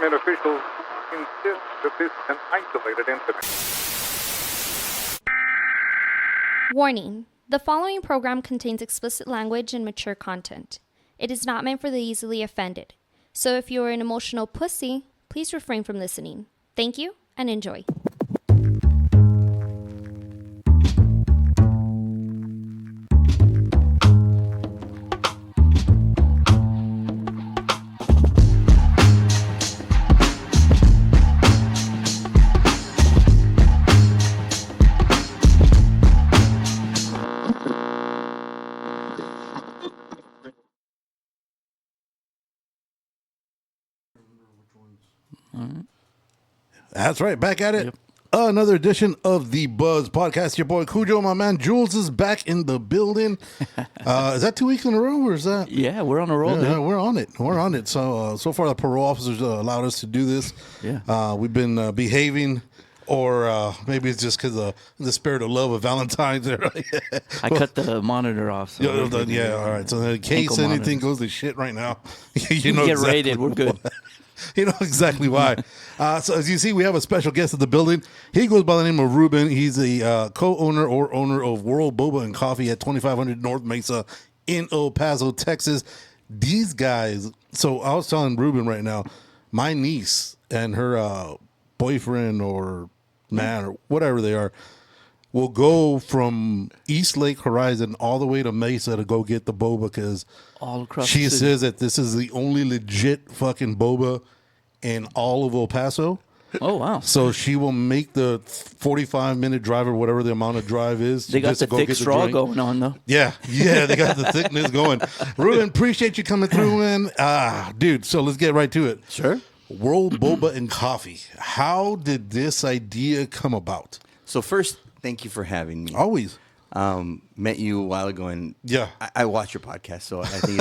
government officials insist that this is an isolated incident. Warning. The following program contains explicit language and mature content. It is not meant for the easily offended. So if you are an emotional pussy, please refrain from listening. Thank you and enjoy. That's right. Back at it. Yep. Another edition of the Buzz Podcast. Your boy Cujo, my man Jules is back in the building. Is that 2 weeks in a row, or is that? Yeah, we're on a roll. Yeah, we're on it. We're on it. So far, the parole officers allowed us to do this. Yeah. We've been behaving, or maybe it's just because of the spirit of love of Valentine's. I cut the monitor off. So yeah, all right. So in case anything goes to shit right now, you know get exactly rated. We're good. You know exactly why. So as you see, we have a special guest at the building. He goes by the name of Ruben. He's the co-owner or owner of World Boba and Coffee at 2500 North Mesa in El Paso, Texas. These guys, so I was telling Ruben right now, my niece and her boyfriend or man or whatever they are, will go from East Lake Horizon all the way to Mesa to go get the boba because all across she says that this is the only legit fucking boba in all of El Paso. Oh, wow. So she will make the 45-minute drive or whatever the amount of drive is. They got the thick straw going on, though. Yeah, they got the thickness going. Ruben, appreciate you coming through, man. Dude, so let's get right to it. Sure. World Boba and Coffee. How did this idea come about? So first, thank you for having me. Always. Met you a while ago, and yeah, I watch your podcast, so I think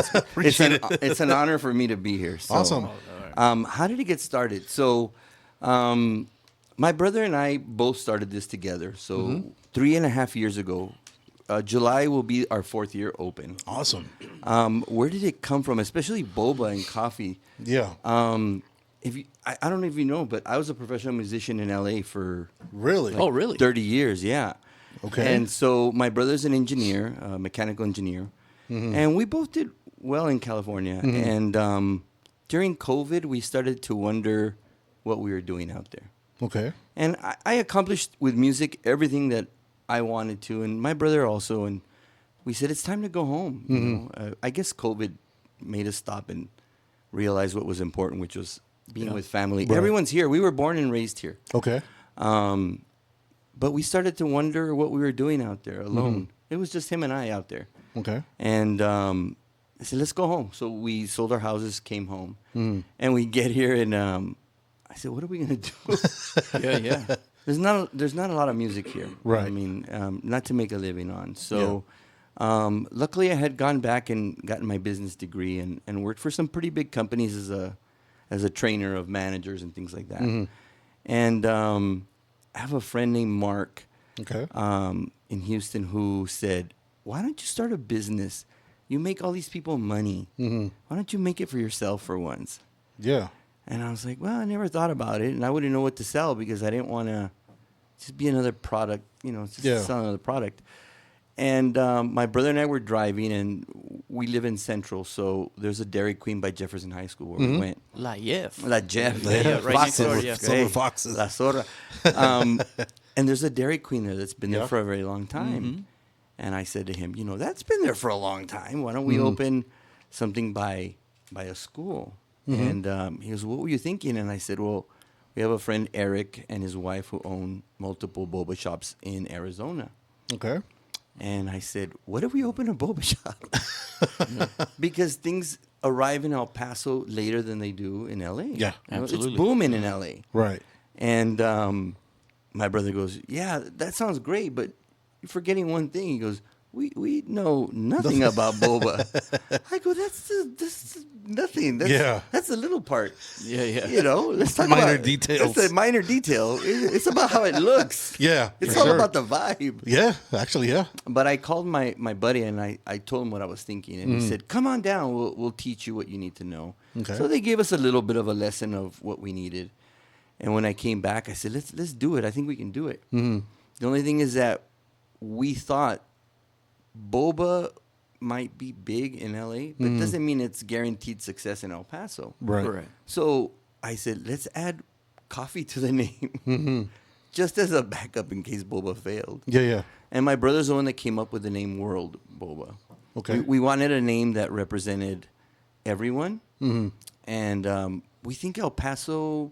it's an honor for me to be here. So, awesome. How did it get started? So, my brother and I both started this together. So 3.5 years ago, July will be our 4th year open. Awesome. Where did it come from? Especially boba and coffee. Yeah. I don't know if you know, but I was a professional musician in LA for really? Really? 30 years. Yeah. Okay. And so my brother's an engineer, a mechanical engineer, and we both did well in California. And during COVID, we started to wonder what we were doing out there. Okay. And I accomplished with music everything that I wanted to, and my brother also. And we said, it's time to go home. You know? I guess COVID made us stop and realize what was important, which was being with family. Right. Everyone's here. We were born and raised here. Okay. But we started to wonder what we were doing out there alone. It was just him and I out there. Okay. And I said, let's go home. So we sold our houses, came home. And we get here, and I said, what are we going to do? Yeah. There's not a lot of music here. Right. I mean, not to make a living on. So luckily I had gone back and gotten my business degree and worked for some pretty big companies as a trainer of managers and things like that. And I have a friend named Mark in Houston who said, why don't you start a business? You make all these people money. Why don't you make it for yourself for once? Yeah. And I was like, well, I never thought about it. And I wouldn't know what to sell because I didn't want to just be another product, just sell another product. And my brother and I were driving, and we live in Central, so there's a Dairy Queen by Jefferson High School where we went. La Jeff. Yeah, right next door, yeah. Silver Foxes. La Zorra. And there's a Dairy Queen there that's been there for a very long time. And I said to him, that's been there for a long time. Why don't we open something by a school? And he goes, what were you thinking? And I said, well, we have a friend, Eric, and his wife who own multiple boba shops in Arizona. Okay. And I said, what if we open a boba shop? Because things arrive in El Paso later than they do in LA. Yeah, absolutely. It's booming in LA. Right. And my brother goes, yeah, that sounds great, but you're forgetting one thing. He goes, we know nothing about boba. I go, that's nothing. That's the little part. Yeah, yeah. You know, let's talk Minor about details. That's a minor detail. It's about how it looks. Yeah, It's for all sure. about the vibe. Yeah, actually, yeah. But I called my buddy and I told him what I was thinking, and he said, "Come on down. We'll teach you what you need to know." Okay. So they gave us a little bit of a lesson of what we needed. And when I came back, I said, "Let's do it. I think we can do it." The only thing is that we thought boba might be big in LA, but doesn't mean it's guaranteed success in El Paso. Right. Correct. So I said, let's add coffee to the name, just as a backup in case boba failed. Yeah, yeah. And my brother's the one that came up with the name World Boba. Okay. We wanted a name that represented everyone. And we think El Paso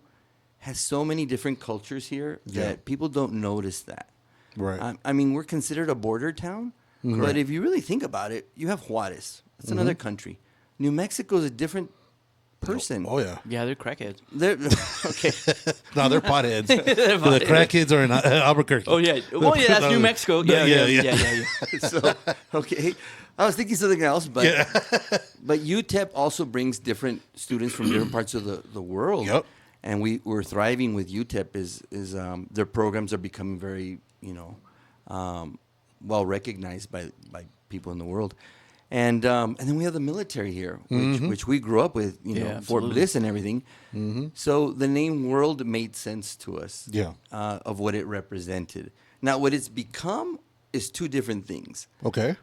has so many different cultures here that people don't notice that. Right. I mean, we're considered a border town, but if you really think about it, you have Juarez. It's another country. New Mexico is a different person. Oh, yeah. Yeah, they're crackheads. They're, okay. No, they're potheads. The crackheads are in Albuquerque. Oh yeah. Well, yeah, that's New Mexico. Yeah, yeah. So, okay. I was thinking something else, but but UTEP also brings different students from different parts of the world. Yep. And we're thriving with UTEP is their programs are becoming very, well recognized by people in the world. And then we have the military here, which we grew up with, Fort absolutely. Bliss and everything. So the name World made sense to us of what it represented. Now, what it's become is two different things. Okay.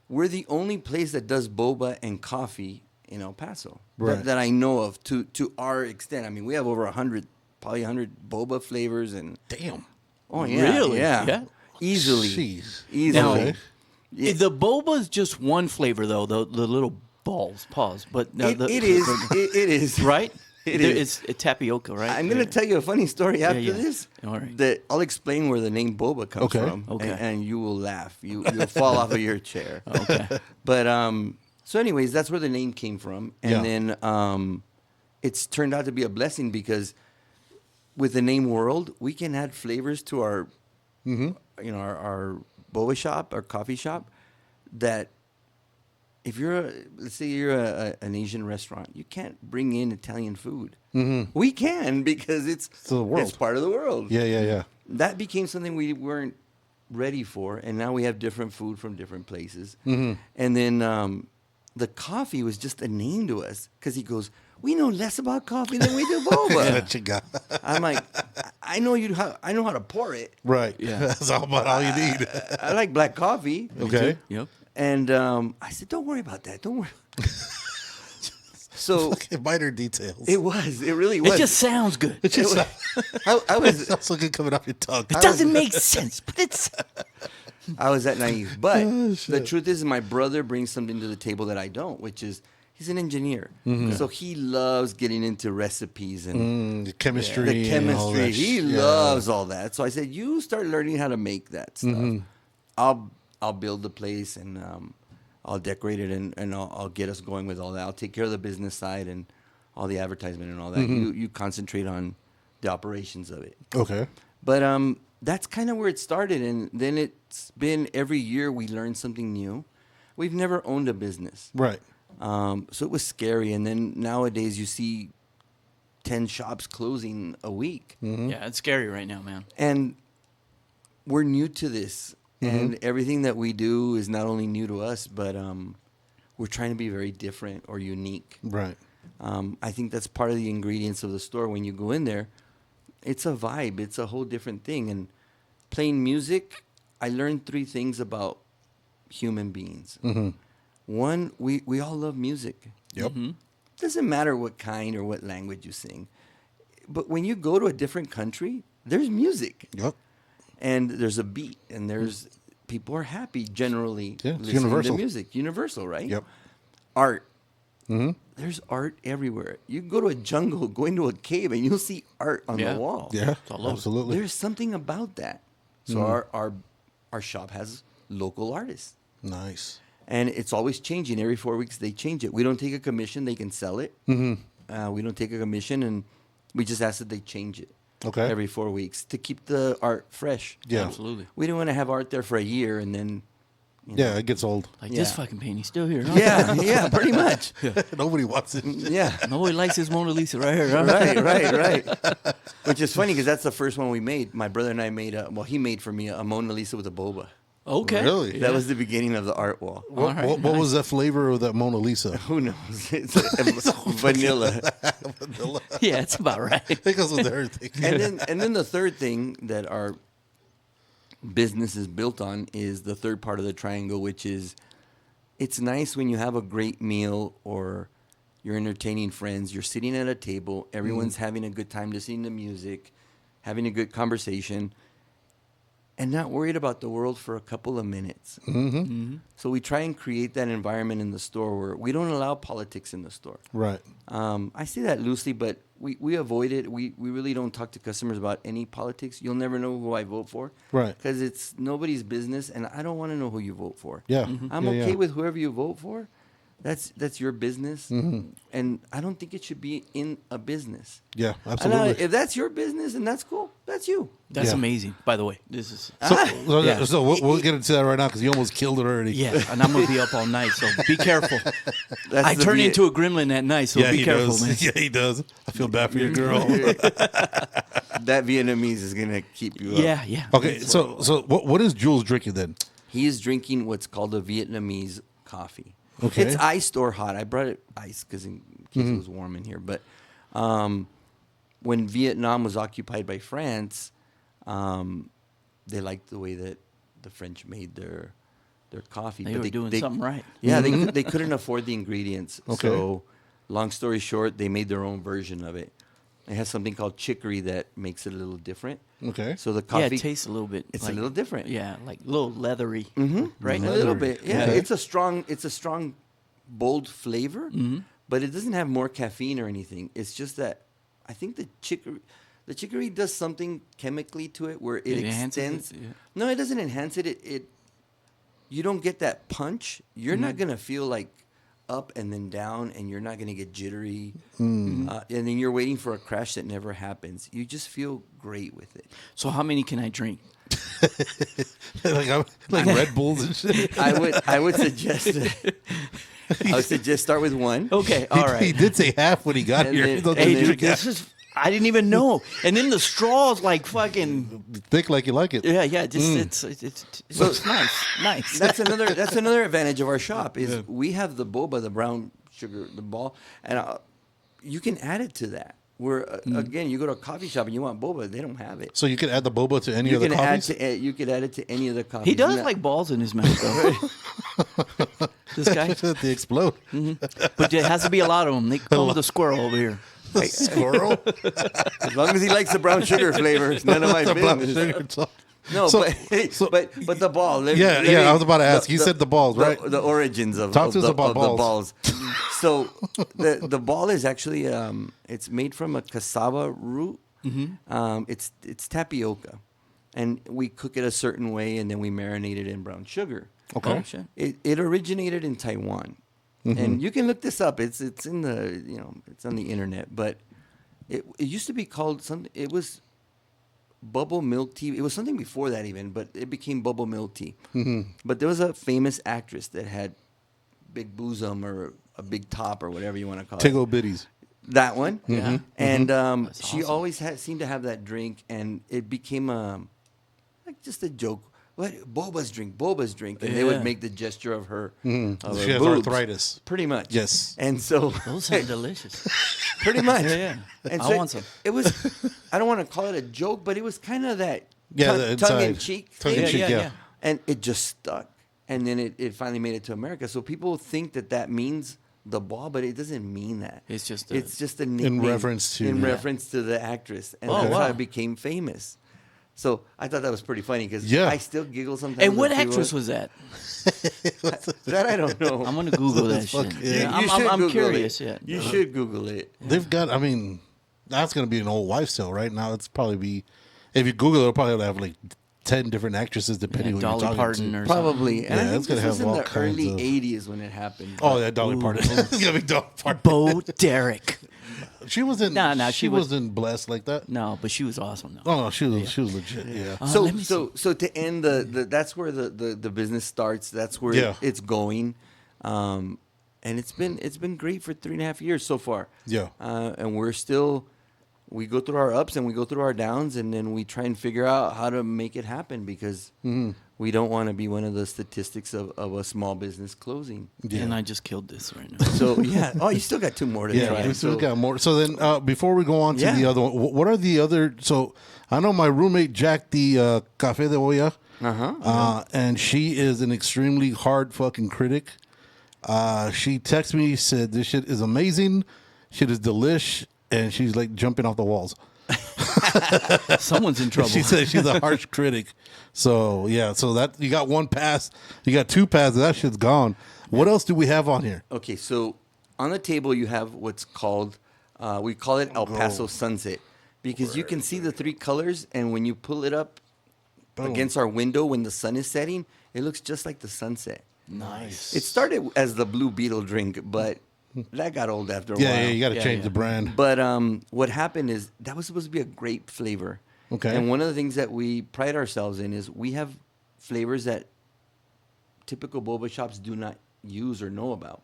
We're the only place that does boba and coffee in El Paso Right. that I know of to our extent. I mean, we have over 100, probably 100 boba flavors and Damn. oh yeah, Really? yeah, Yeah. easily, Jeez. easily. Okay. Yeah. The boba is just one flavor though. The little balls. Pause. But no, It is right. It There- is. It's tapioca, right? I'm going to tell you a funny story after yeah. this. All right. That I'll explain where the name boba comes Okay. from. Okay. And you will laugh. You'll fall off of your chair. Okay. But so anyways, that's where the name came from. And then it's turned out to be a blessing because with the name World, we can add flavors to our our boba shop, our coffee shop, that if you're let's say you're an Asian restaurant, you can't bring in Italian food. We can because it's the world. It's part of the world. Yeah. That became something we weren't ready for, and now we have different food from different places. And then the coffee was just a name to us because he goes, "We know less about coffee than we do boba." That you got. I'm like, I know how to pour it. Right. Yeah. That's all about all you need. I like black coffee. Okay. Yep. And I said, "Don't worry about that. Don't worry." So Minor details. it was. It really was. It just sounds good. It's just I was. that's looking coming off your tongue. It doesn't make sense, but it's. I was that naive. But Oh, the shit. truth is, my brother brings something to the table that I don't, which is he's an engineer. So he loves getting into recipes and The chemistry. the and all chemistry. that He yeah. loves all that. So I said, you start learning how to make that stuff. I'll build the place and I'll decorate it and I'll get us going with all that. I'll take care of the business side and all the advertisement and all that. You concentrate on the operations of it. Okay. But that's kind of where it started, and then it's been every year we learn something new. We've never owned a business, Right. so it was scary. And then nowadays you see 10 shops closing a week, Yeah, it's scary right now, man. and we're new to this, and everything that we do is not only new to us, but we're trying to be very different or unique. Right. I think that's part of the ingredients of the store. When you go in there, it's a vibe. It's a whole different thing. And playing music, I learned 3 things about human beings. One, we all love music. Yep. Doesn't matter what kind or what language you sing. But when you go to a different country, there's music. Yep. And there's a beat. And there's people are happy generally Yeah, it's listening universal. to music. Universal, right? Yep. Art. There's art everywhere. You can go to a jungle, go into a cave, and you'll see art on Yeah. the wall. Yeah. all over. Absolutely. There's something about that. So our shop has local artists, Nice. and it's always changing. Every 4 weeks they change it. We don't take a commission; they can sell it. We don't take a commission, and we just ask that they change it. Okay. Every 4 weeks to keep the art fresh. Yeah. Absolutely. We don't want to have art there for a year and then Yeah, it gets old. Like this Yeah. fucking painting still here. Huh? Yeah, pretty much. Nobody wants it. Yeah. Nobody likes this Mona Lisa right here. Huh? Right. Which is funny because that's the first one we made. My brother and I made he made for me a Mona Lisa with a boba. Okay. Really? That was the beginning of the art wall. What was that flavor of that Mona Lisa? Who knows? It's vanilla. Yeah, it's about right. It goes with everything. And then the third thing that our business is built on is the third part of the triangle, which is it's nice when you have a great meal or you're entertaining friends, you're sitting at a table, everyone's having a good time listening to music, having a good conversation, and not worried about the world for a couple of minutes. So we try and create that environment in the store where we don't allow politics in the store. Right. I say that loosely, but we avoid it. We really don't talk to customers about any politics. You'll never know who I vote for. Right. Because it's nobody's business, and I don't want to know who you vote for. Yeah. I'm Yeah, okay yeah. with whoever you vote for. That's your business. And I don't think it should be in a business. Yeah, And absolutely. if that's your business and that's cool, that's you. That's Yeah. amazing. By the way, this is So we'll get into that right now because you almost killed it already. yeah, and I'm gonna be up all night, so be careful. That's I the turn Viet- into a gremlin at night, so Yeah, be he careful, does. man. Yeah, he does. I feel bad for your girl. that Vietnamese is gonna keep you up. Yeah. Okay, so what is Jules drinking then? He is drinking what's called a Vietnamese coffee. Okay. It's iced or hot. I brought it iced because in case it was warm in here. But when Vietnam was occupied by France, they liked the way that the French made their coffee. They were doing something right. Yeah, they couldn't afford the ingredients. Okay. So, long story short, they made their own version of it. It has something called chicory that makes it a little different. Okay. So the Yeah, coffee it tastes a little bit. it's like, a little different. Yeah, like a little leathery. Right. A little bit, yeah. Okay. It's a strong, bold flavor, but it doesn't have more caffeine or anything. It's just that I think the chicory does something chemically to it where it enhances it, extends. yeah. No, it doesn't enhance it. You don't get that punch. You're not gonna feel like up and then down, and you're not gonna get jittery, and then you're waiting for a crash that never happens. You just feel great with it. So how many can I drink? like Red Bulls and shit. I would suggest start with one. Okay, all right. He did say half when he got And here. then- He doesn't Hey, drink dude, half. this is. I didn't even know. And then the straw's like fucking. Thick like you like it. Yeah. Just it's nice. That's another advantage of our shop is we have the boba, the brown sugar, the ball, and you can add it to that. Where again, you go to a coffee shop and you want boba, they don't have it. So you can add the boba to any You of the can add coffees? you could add it to any of the coffees. He does Now- like balls in his mouth, though. This guy. They explode. But there has to be a lot of them. They call him the squirrel over here. Squirrel? as long as he likes the brown sugar flavor, it's none of my The brown business. sugar talk. No, So- but the ball. Yeah, I was about to ask. You said the balls, right? The origins of, Talk of to us the, about of the balls. balls. So the ball is actually it's made from a cassava root. It's tapioca, and we cook it a certain way, and then we marinate it in brown sugar. Okay. Oh, shit. It originated in Taiwan, and you can look this up. It's in the it's on the internet, but it used to be called something. It was bubble milk tea. It was something before that even, but it became bubble milk tea. But there was a famous actress that had big bosom or a big top or whatever you want to call it. Tiggle bitties. That one. Yeah. And That's she awesome. always seemed to have that drink, and it became like just a joke. What Boba's drink, and they would Yeah. make the gesture of her. Of her She has boobs, arthritis. pretty much. Yes. And so Those sound delicious. pretty much. Yeah. And I so want some. It was. I don't want to call it a joke, but it was kind of that Yeah, the tongue in inside. cheek. Tongue in Yeah, cheek, yeah, yeah. yeah. And it just stuck. And then it finally made it to America. So people think that means the ball, but it doesn't mean that. It's just a nickname reference to- in Yeah. reference to the actress, and Oh, that's how wow. it became famous. So I thought that was pretty funny because Yeah. I still giggle sometimes. And what when people- actress was that? that? I don't know. I'm gonna Google that Fuck, shit. yeah. Yeah, You I'm should Google curious. It. Yeah. You should Google it. They've got, I mean, that's going to be an old wives' tale, right? Now it's probably be, if you Google it, it'll probably have like 10 different actresses depending on who Dolly you're talking Parton to. or Probably. And Yeah, I think it's gonna this was have in all the kinds early of- '80s when it happened. Oh, yeah, Dolly Parton. It's going to be Dolly Parton. Bo Derek. She wasn't. No, she wasn't blessed like that. No, but she was awesome though. Oh no, she was legit. Yeah. So to end that's where the business starts. That's where it's going, and it's been great for 3.5 years so far. Yeah. And we go through our ups and we go through our downs, and then we try and figure out how to make it happen because we don't want to be one of the statistics of a small business closing. Yeah. And I just killed this right now. So yeah. Oh, you still got 2 more to try. We still got more. So then, before we go on to the other one, what are the other? So I know my roommate Jack, the Café de Olla, and she is an extremely hard fucking critic. She texted me, said this shit is amazing, shit is delish, and she's like jumping off the walls. Someone's in trouble. She said she's a harsh critic. So yeah, so that you got 1 pass, you got 2 passes, that shit's gone. What else do we have on here? Okay, so on the table you have what's called, we call it El Paso Sunset, because you can see the 3 colors, and when you pull it up against our window when the sun is setting, it looks just like the sunset. Nice. It started as the Blue Beetle drink, but that got old after a while. Yeah, you got to change the brand. But what happened is that was supposed to be a grape flavor. Okay. And one of the things that we pride ourselves in is we have flavors that typical boba shops do not use or know about.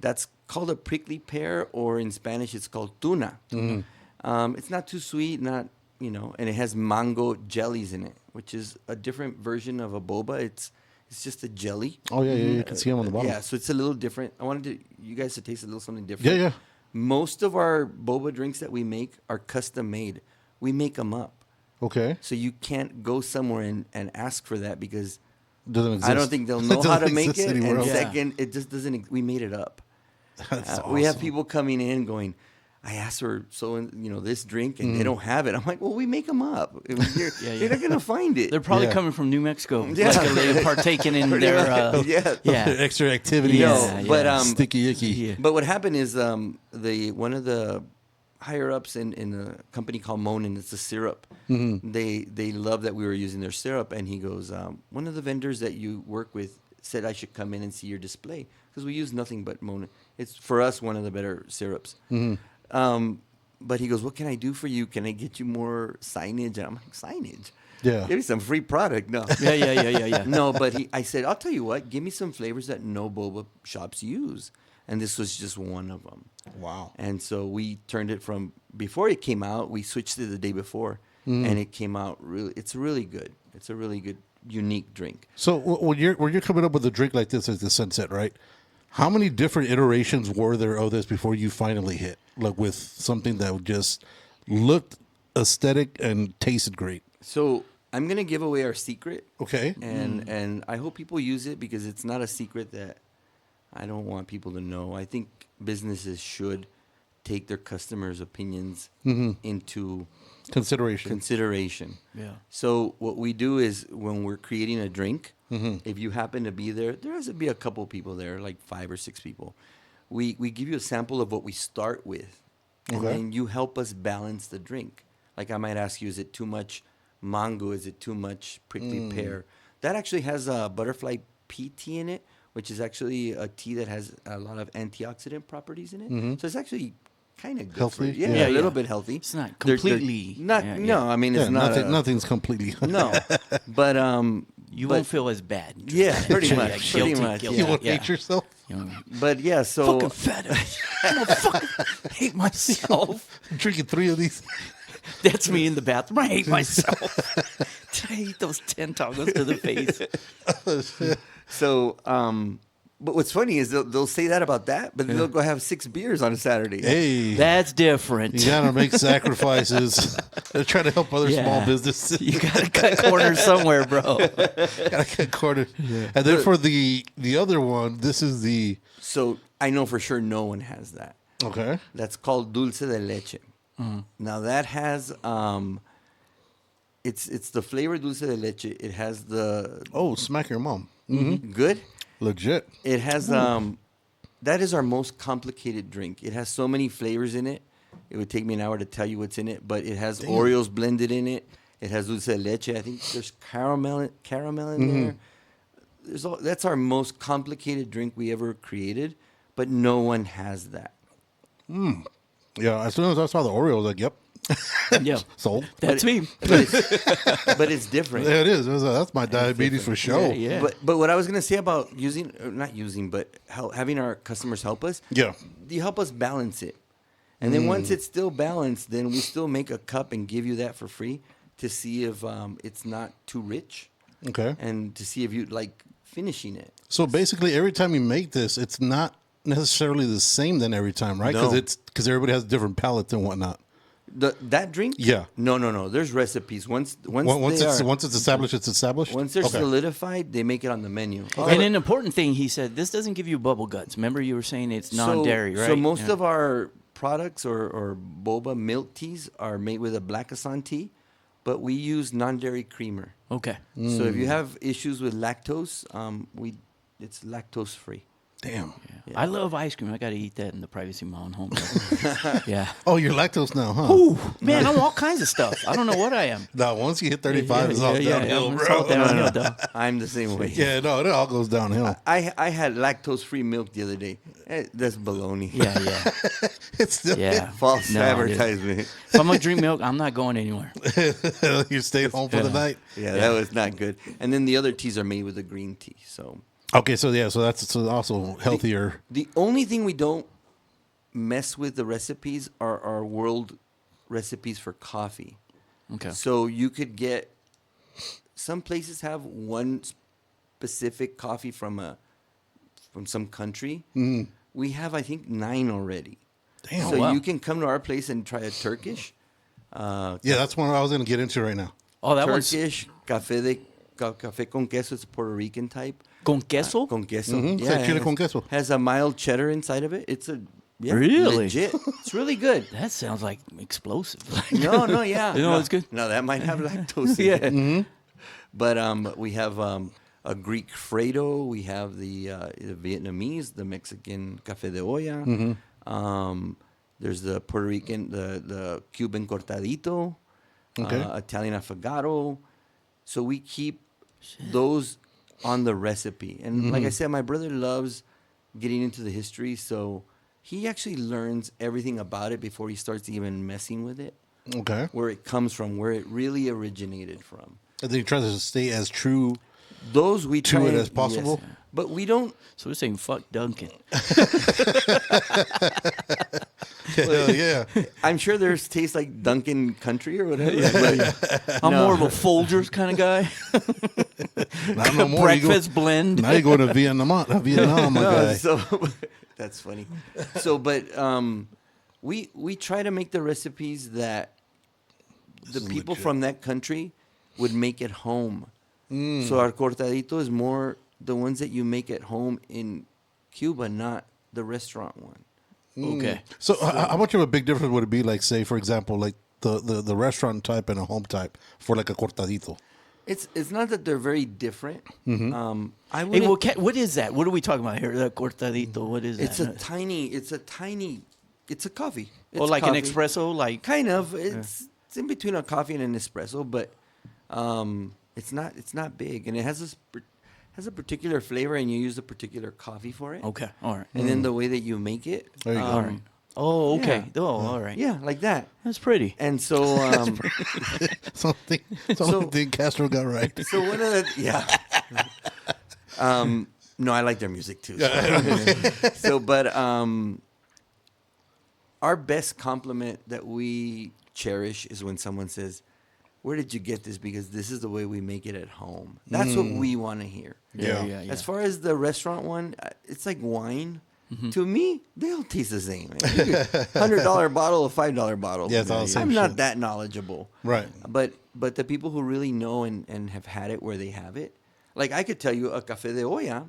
That's called a prickly pear, or in Spanish it's called tuna. It's not too sweet, and it has mango jellies in it, which is a different version of a boba. It's just a jelly. Oh yeah, you can see them on the bottom. Yeah, so it's a little different. I wanted you guys to taste a little something different. Yeah. Most of our boba drinks that we make are custom made. We make them up. Okay. So you can't go somewhere and ask for that because Doesn't exist. I don't think they'll know how to make it. anywhere And else. second, it just doesn't. We made it up. That's We have awesome. people coming in going, I asked for this drink and they don't have it. I'm like, well, we make them up. You're not gonna find it. They're probably Yeah. coming from New Mexico. Yeah. Like they're partaking in their yeah. Extra activity. No, but Sticky icky. Yeah. But what happened is one of the higher ups in a company called Monin, it's a syrup. They love that we were using their syrup, and he goes, one of the vendors that you work with said I should come in and see your display because we use nothing but Monin. It's for us one of the better syrups. But he goes, what can I do for you? Can I get you more signage? And I'm like, signage? Yeah. Give me some free product. No. Yeah. No, but I said, I'll tell you what, give me some flavors that no boba shops use. And this was just one of them. Wow. And so we turned it from, before it came out, we switched it the day before. And it came out it's really good. It's a really good, unique drink. So when you're coming up with a drink like this as the Sunset, right? How many different iterations were there of this before you finally hit, like with something that just looked aesthetic and tasted great? So I'm going to give away our secret. Okay. And I hope people use it because it's not a secret that I don't want people to know. I think businesses should take their customers' opinions into consideration. Yeah. So what we do is when we're creating a drink, if you happen to be there has to be a couple people there, like 5 or 6 people. We give you a sample of what we start with, and then you help us balance the drink. Like I might ask you, is it too much mango? Is it too much prickly pear? That actually has a butterfly pea tea in it, which is actually a tea that has a lot of antioxidant properties in it. So it's actually kind of good Healthy? for you. Yeah. A little bit healthy. It's not They're completely. not. yeah, No, I mean it's not. nothing's completely. No, but You but- won't feel as bad. Yeah, pretty Yeah, much. Pretty guilty, much. guilty. You won't Yeah. hate yourself. You know, But yeah, so fucking fat ass. I'm a fucking hate myself. Drinking 3 of these. That's me in the bathroom. I hate myself. I hate those 10 tacos to the face. so but what's funny is they'll say that about that, but then they'll go have 6 beers on a Saturday. Hey, That's different. you gotta make sacrifices. They're trying to help other Yeah. small businesses. You gotta cut corners somewhere, bro. Gotta cut corners. And then for the other one, this is the So I know for sure no one has that. okay. That's called dulce de leche. Now that has it's the flavor dulce de leche. It has the Oh, smack your mom. good. Legit. It has that is our most complicated drink. It has so many flavors in it. It would take me an hour to tell you what's in it, but it has Oreos blended in it. It has dulce de leche. I think there's caramel in there. That's our most complicated drink we ever created, but no one has that. Yeah, as soon as I saw the Oreo, I was like, "Yep, Yeah, sold." that's me. But it's different. There it is. It was that's my diabetes for sure. Yeah. But what I was gonna say about not using, but having our customers help us. Yeah. You help us balance it, and then once it's still balanced, then we still make a cup and give you that for free to see if it's not too rich, Okay. and to see if you like finishing it. So basically, every time you make this, it's not necessarily the same then every time, right? No. Because everybody has different palates and whatnot. That drink? Yeah. No. There's recipes. Once Once it's established, it's established. once they're Okay. solidified, they make it on the menu. And an important thing, he said, this doesn't give you bubble guts. Remember, you were saying it's non-dairy, right? So most Yeah. of our products or boba milk teas are made with a black tea, but we use non-dairy creamer. Okay. So if you have issues with lactose, it's lactose free. Damn. Yeah. I love ice cream. I got to eat that in the privacy of my own home. Yeah. Oh, you're lactose now, huh? Ooh, man, I'm all kinds of stuff. I don't know what I am. No, once you hit 35, it's all downhill, It's bro. all downhill, dog. I'm the same way. Yeah, no, it all goes downhill. I had lactose-free milk the other day. That's baloney. Yeah. It's still, Yeah. False No, it is. advertisement. If I'm going to drink milk, I'm not going anywhere. you stayed home for the night. Yeah, that was not good. And then the other teas are made with a green tea. So Okay, so that's also healthier. the only thing we don't mess with the recipes are our world recipes for coffee. Okay. So you could get some places have one specific coffee from some country. We have I think 9 already. Damn. So wow. you can come to our place and try a Turkish. Yeah, that's one I was going to get into right now. Oh, that one's Turkish café con queso. It's a Puerto Rican type. con queso? Con queso. It's like chile it con has- queso. Has a mild cheddar inside of it. It's Really? legit. It's really good. That sounds like explosive. No, yeah. You know, no, it's good. No, that might have lactose. In Yeah. it. But we have a Greek Fredo. We have the Vietnamese, the Mexican Café de Olla. There's the Puerto Rican, the Cuban Cortadito, Okay. Italian Affogato. So we keep those on the recipe. And like I said, my brother loves getting into the history, so he actually learns everything about it before he starts even messing with it, Okay. where it comes from, where it really originated from. And then you try to stay as true. Those we To try it and- as possible? yes. But we don't. So we're saying fuck Duncan. Hell yeah. I'm sure there's tastes like Dunkin' Country or whatever. but I'm no. more of a Folgers kind of guy. Not no more. You go- Breakfast blend. Now you're going to Vietnam, my No, guy. so that's funny. So, but we try to make the recipes that the people from that country would make at home. So our cortadito is more the ones that you make at home in Cuba, not the restaurant one. Okay. So how much of a big difference would it be, like, say, for example, like the restaurant type and a home type for like a cortadito? It's not that they're very different. I Hey, wouldn't. well, what is that? What are we talking about here? The cortadito. What is it's that? a tiny. It's a coffee. It's Oh, like an coffee. espresso? Like Kind of. It's in between a coffee and an espresso, but it's not big, and it has a particular flavor, and you use a particular coffee for it. okay, all right. And then the way that you make it. There you go. All right. Oh, okay. yeah. Oh, all right. Yeah, like that. That's pretty. And so, Something Castro got right. so one of the no, I like their music too. But our best compliment that we cherish is when someone says, "Where did you get this?" Because this is the way we make it at home. That's what we want to hear. Yeah. As far as the restaurant one, it's like wine. Mm-hmm. To me, they all taste the same. $100 bottle, a $5 bottle. Yeah, it's all the same I'm not shit. that knowledgeable. Right. But the people who really know and have had it where they have it, like I could tell you a café de olla.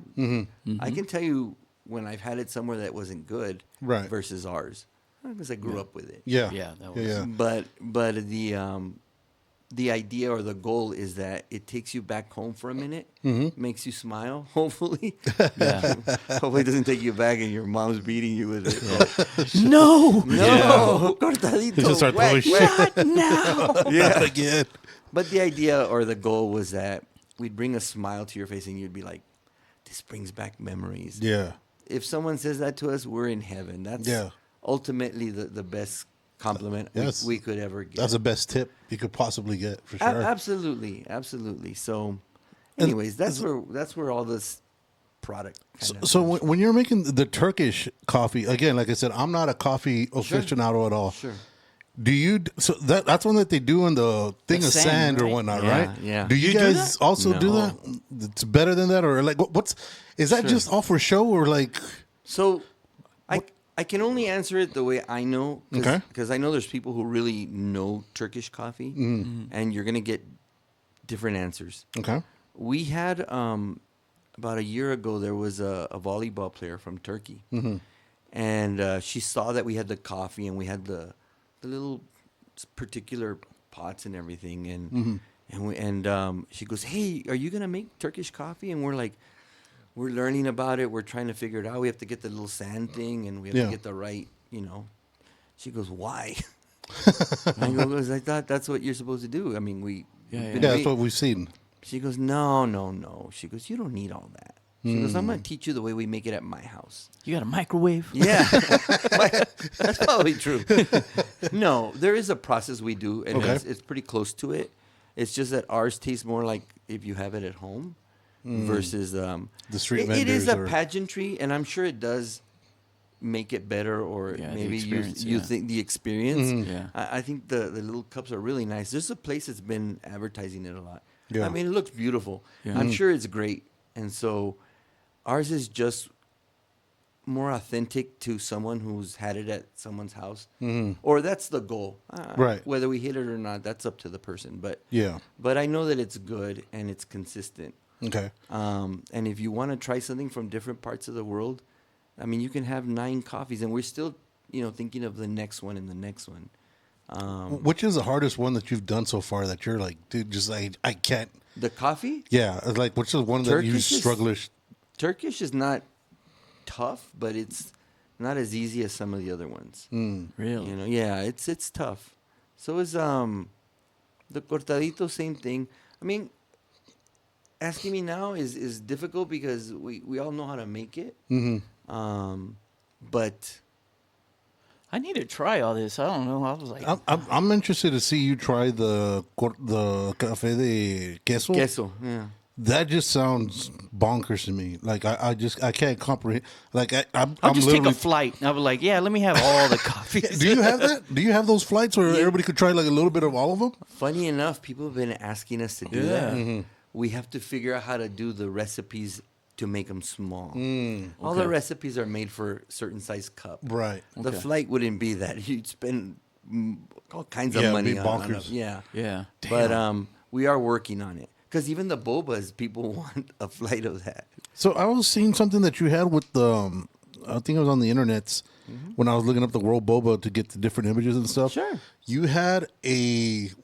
I can tell you when I've had it somewhere that wasn't good, Right. versus ours, because I grew up with it. Yeah. Yeah, that was- Yeah. But the idea or the goal is that it takes you back home for a minute, makes you smile. Hopefully, Yeah. hopefully it doesn't take you back and your mom's beating you with it. No. No, cortadito. You just start throwing shit. Not now. Not again. But the idea or the goal was that we'd bring a smile to your face and you'd be like, this brings back memories. Yeah. If someone says that to us, we're in heaven. That's Yeah. ultimately the best compliment Yes. we could ever get. That's the best tip you could possibly get for sure. Absolutely. So, anyways, that's where all this product. So when you're making the Turkish coffee, again, like I said, I'm not a coffee aficionado at all. Sure. Do you? So that's one that they do in the thing The of sand, sand or right? whatnot, Yeah, right? yeah. Do you do guys that? also do No. that? It's better than that, or like is that just all for show, or like? So, I can only answer it the way I know, Okay. because I know there's people who really know Turkish coffee, and you're gonna get different answers. Okay. We had about a year ago, there was a volleyball player from Turkey, and she saw that we had the coffee and we had the little particular pots and everything, and she goes, "Hey, are you gonna make Turkish coffee?" And we're like, we're learning about it. We're trying to figure it out. We have to get the little sand thing, and we have Yeah. to get the right, She goes, "Why?" I go, "Because I thought that's what you're supposed to do. I mean, Yeah, that's what we've seen. She goes, no. She goes, you don't need all that. She goes, I'm going to teach you the way we make it at my house. You got a microwave? Yeah. That's probably true. No, there is a process we do, and Okay. it's pretty close to it. It's just that ours tastes more like if you have it at home versus The street it is vendors a or- pageantry, and I'm sure it does make it better, or Yeah, the maybe experience, you yeah. think the experience. Yeah. I think the little cups are really nice. There's a place that's been advertising it a lot. Yeah. I mean, it looks beautiful. Yeah. I'm sure it's great, and so ours is just more authentic to someone who's had it at someone's house, or that's the goal. Right. Whether we hit it or not, that's up to the person. Yeah. But I know that it's good and it's consistent. Okay. And if you want to try something from different parts of the world, I mean, you can have 9 coffees, and we're still, thinking of the next one and the next one. Which is the hardest one that you've done so far that you're like, dude, just like, I can't. The coffee, Yeah. Like, which is one that you Turkish is- strugglish? Turkish is not tough, but it's not as easy as some of the other ones. Really? Yeah, it's tough. So is the cortadito, same thing. I mean, asking me now is difficult because we all know how to make it. But I need to try all this. I don't know. I was like, I'm interested to see you try the café de queso. queso, yeah. That just sounds bonkers to me. Like I can't comprehend. Like I'm I'll just take literally. a flight. I was like, yeah, let me have all the coffee. Do you have that? Do you have those flights where everybody could try like a little bit of all of them? Funny enough, people have been asking us to do that. We have to figure out how to do the recipes to make them small. All the Okay. recipes are made for certain size cup. Right. The Okay. flight wouldn't be that. You'd spend all kinds of Yeah, money be on bonkers. it. Yeah. Yeah. But we are working on it. Because even the bobas, people want a flight of that. So I was seeing something that you had with the, I think it was on the internet when I was looking up the World Boba to get the different images and stuff. Sure. You had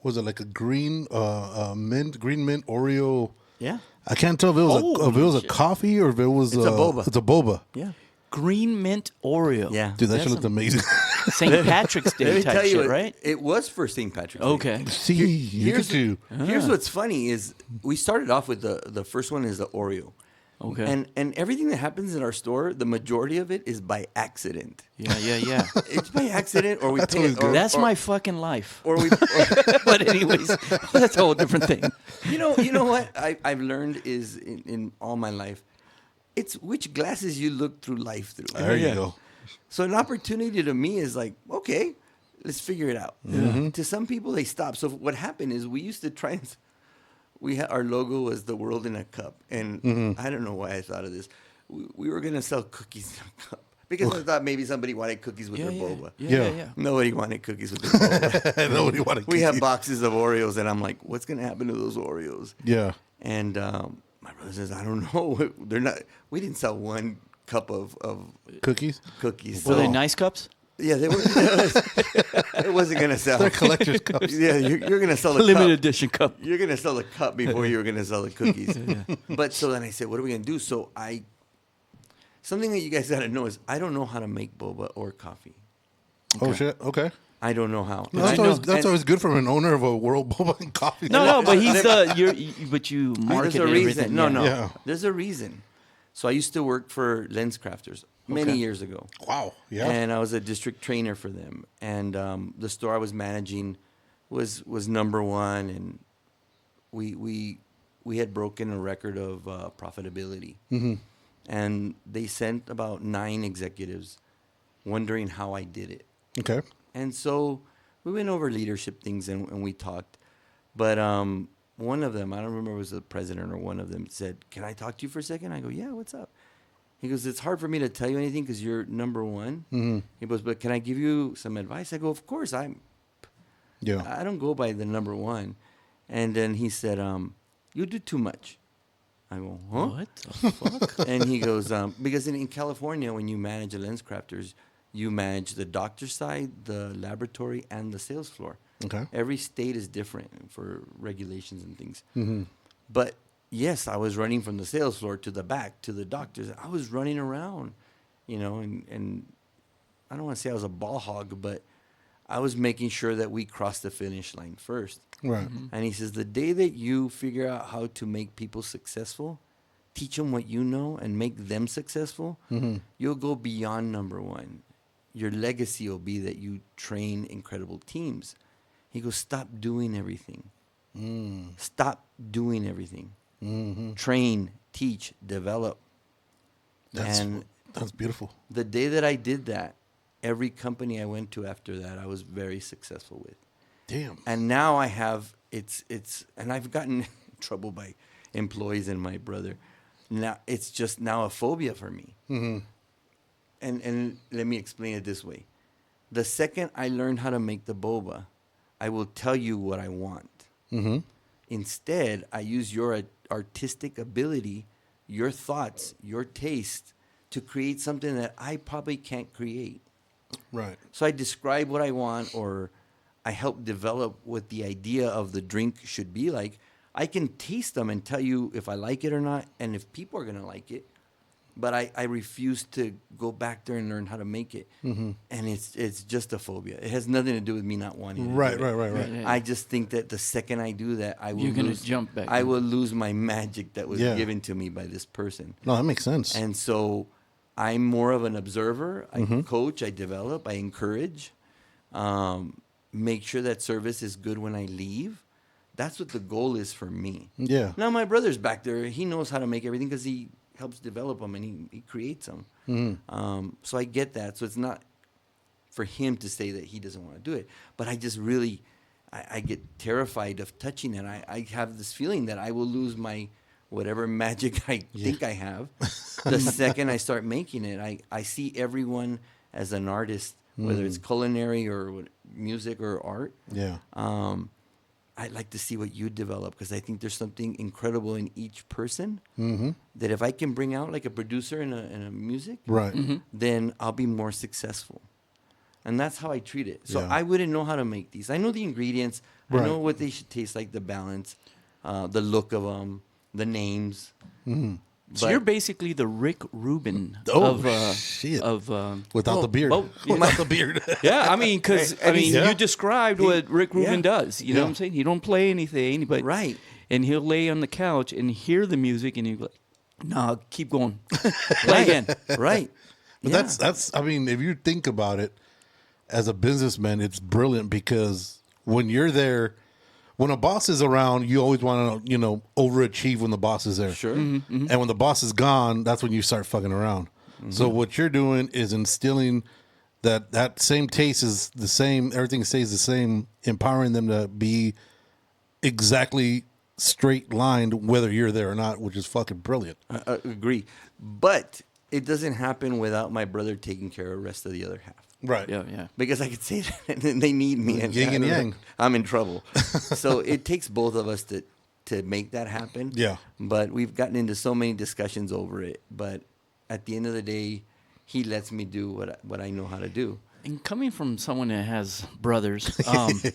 was it like a green mint Oreo? Yeah. I can't tell if it was if it was a shit. coffee or if it was It's a boba. It's a boba. Yeah. Green mint Oreo. Yeah. Dude, that That's shit looked amazing. St. Patrick's Let Day me type tell you, shit, right? it was for St. Patrick's Day. Okay. See, you could do. Here's what's funny is we started off with the first one is the Oreo. Okay. And everything that happens in our store, the majority of it is by accident. Yeah. It's by accident, or we That's pay always it, good. That's my fucking life. or we. But anyways, that's a whole different thing. You know what I've learned is in all my life, it's which glasses you look through life through. There you go. So an opportunity to me is like, okay, let's figure it out. To some people, they stop. So what happened is we used to try and we had our logo was the world in a cup, and I don't know why I thought of this. We were gonna sell cookies in a cup because I thought maybe somebody wanted cookies with their boba. Yeah. Nobody wanted cookies with their boba. Nobody wanted We have cookies. boxes of Oreos, and I'm like, what's gonna happen to those Oreos? Yeah. And my brother says, I don't know. They're not. We didn't sell one cup of Cookies. cookies. Were they So- nice cups? Yeah, they were. It wasn't gonna sell. They're collector's cups. Yeah, you're gonna sell the Limited cup. edition cup. You're gonna sell the cup before you were gonna sell the cookies. But so then I said, what are we gonna do? So something that you guys gotta know is I don't know how to make boba or coffee. Oh shit. Okay. I don't know how. No, that's I always know- that's and always good from an owner of a World Boba and Coffee. No, but he's but you there's market a everything. reason. No, yeah. no. Yeah. There's a reason. So I used to work for lens crafters. many Okay. years ago. Wow. Yeah. And I was a district trainer for them. And the store I was managing was number one, and we had broken a record of profitability. And they sent about 9 executives wondering how I did it. Okay. And so we went over leadership things and we talked. But one of them, I don't remember if it was the president or one of them, said, "Can I talk to you for a second?" I go, "Yeah, what's up?" He goes, "It's hard for me to tell you anything because you're number one." He goes, "But can I give you some advice?" I go, "Of course. Yeah. I don't go by the number one." And then he said, "You do too much." I go, "Huh?" What the fuck? And he goes, because in California, when you manage the lens crafters, you manage the doctor side, the laboratory, and the sales floor. Okay. Every state is different for regulations and things. But yes, I was running from the sales floor to the back to the doctors. I was running around, and I don't want to say I was a ball hog, but I was making sure that we crossed the finish line first. Right. And he says, the day that you figure out how to make people successful, teach them what you know, and make them successful, you'll go beyond number one. Your legacy will be that you train incredible teams. He goes, stop doing everything. Stop doing everything. Train, teach, develop. That's beautiful. The day that I did that, every company I went to after that, I was very successful with. Damn. And now I have and I've gotten in trouble by employees and my brother. Now it's just now a phobia for me. And let me explain it this way: the second I learn how to make the boba, I will tell you what I want. Instead, I use your artistic ability, your thoughts, your taste to create something that I probably can't create. Right. So I describe what I want, or I help develop what the idea of the drink should be like. I can taste them and tell you if I like it or not, and if people are going to like it. But I refuse to go back there and learn how to make it. And it's just a phobia. It has nothing to do with me not wanting to Right. do it. Right. Yeah. I just think that the second I do that, I will You're gonna lose, jump back I in. will lose my magic that was Yeah. given to me by this person. No, that makes sense. And so I'm more of an observer. I coach, I develop, I encourage, make sure that service is good when I leave. That's what the goal is for me. Yeah. Now, my brother's back there. He knows how to make everything because he helps develop them and he creates them. So I get that. So it's not for him to say that he doesn't want to do it. But I just really, I get terrified of touching it. I have this feeling that I will lose my whatever magic I think I have. The second I start making it, I see everyone as an artist, whether it's culinary or music or art. Yeah. I'd like to see what you develop because I think there's something incredible in each person that if I can bring out like a producer in a music, Right. then I'll be more successful. And that's how I treat it. So Yeah. I wouldn't know how to make these. I know the ingredients. I Right. know what they should taste like, the balance, the look of them, the names. So But- you're basically the Rick Ruben Oh, of shit. well, Without the beard. well, Without the beard. yeah, I mean, because Yeah. you described what Rick Rubin yeah. does. You know what I'm saying? He don't play anything, but Right. And he'll lay on the couch and hear the music, and he'll go, "No, keep going, play again." Right. But Yeah. that's I mean, if you think about it, as a businessman, it's brilliant because when you're there, when a boss is around, you always want to, overachieve when the boss is there. Sure. And when the boss is gone, that's when you start fucking around. So what you're doing is instilling that same taste is the same, everything stays the same, empowering them to be exactly straight lined whether you're there or not, which is fucking brilliant. I agree. But it doesn't happen without my brother taking care of the rest of the other half. Right. Yeah. Because I could say that and they need me. And Yin and yang. I'm in trouble. So it takes both of us to make that happen. Yeah. But we've gotten into so many discussions over it. But at the end of the day, he lets me do what I know how to do. And coming from someone that has brothers,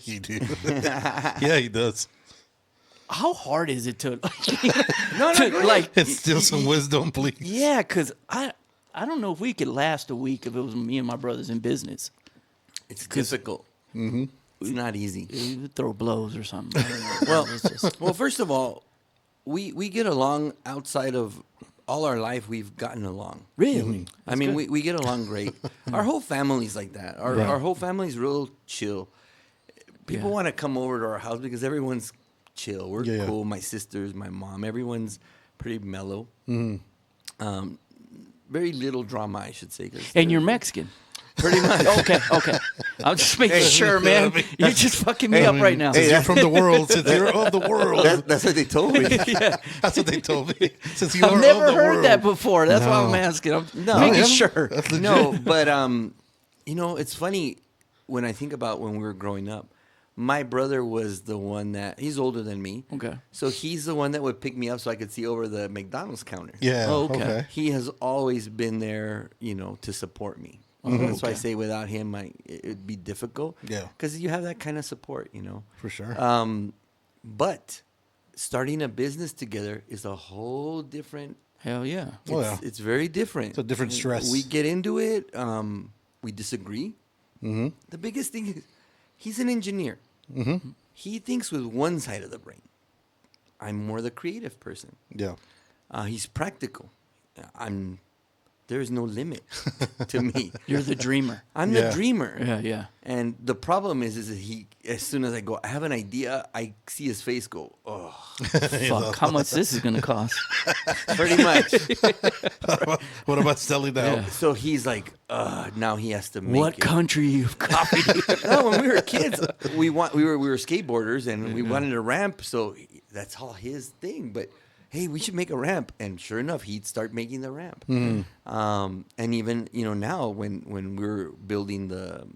You do. Yeah, he does. how hard is it to No, like? It's still some wisdom, please. Yeah, because I don't know if we could last a week if it was me and my brothers in business. It's difficult. It's not easy. We would throw blows or something. I don't know. Well, It's just- well, first of all, we get along outside of all our life we've gotten along. Really? I mean, we get along great. Our whole family's like that. Our whole family's real chill. People want to come over to our house because everyone's chill. We're cool. My sisters, my mom, everyone's pretty mellow. Very little drama, I should say. And you're Mexican. Pretty much. Okay. I'm just making sure, man. You're just fucking me up right now. Since you're from the world, since you're of the world. That's what they told me. That's what they told me. Since you I've are never of the heard world. that before. That's why I'm asking. I'm making sure. That's legit. No, but it's funny when I think about when we were growing up. My brother was the one that he's older than me. Okay. So he's the one that would pick me up so I could see over the McDonald's counter. Yeah. Oh, okay. Okay. He has always been there, to support me. That's why I say without him, it'd be difficult. Yeah. Because you have that kind of support, For sure. But starting a business together is a whole different. Hell yeah. It's very different. It's a different stress. We get into it. We disagree. Mm-hmm. The biggest thing is he's an engineer. Mm-hmm. He thinks with one side of the brain. I'm more the creative person. Yeah. He's practical. There's no limit to me. You're the dreamer. I'm the dreamer. Yeah. And the problem is that he, as soon as I go, I have an idea, I see his face go, oh, Fuck, how much this is going to cost? pretty much. What about selling that? Yeah. So he's like, now he has to make What it. country you've copied? No, when we were kids, we were skateboarders and we wanted a ramp, so that's all his thing. But hey, we should make a ramp, and sure enough, he'd start making the ramp. And even now, when we were building the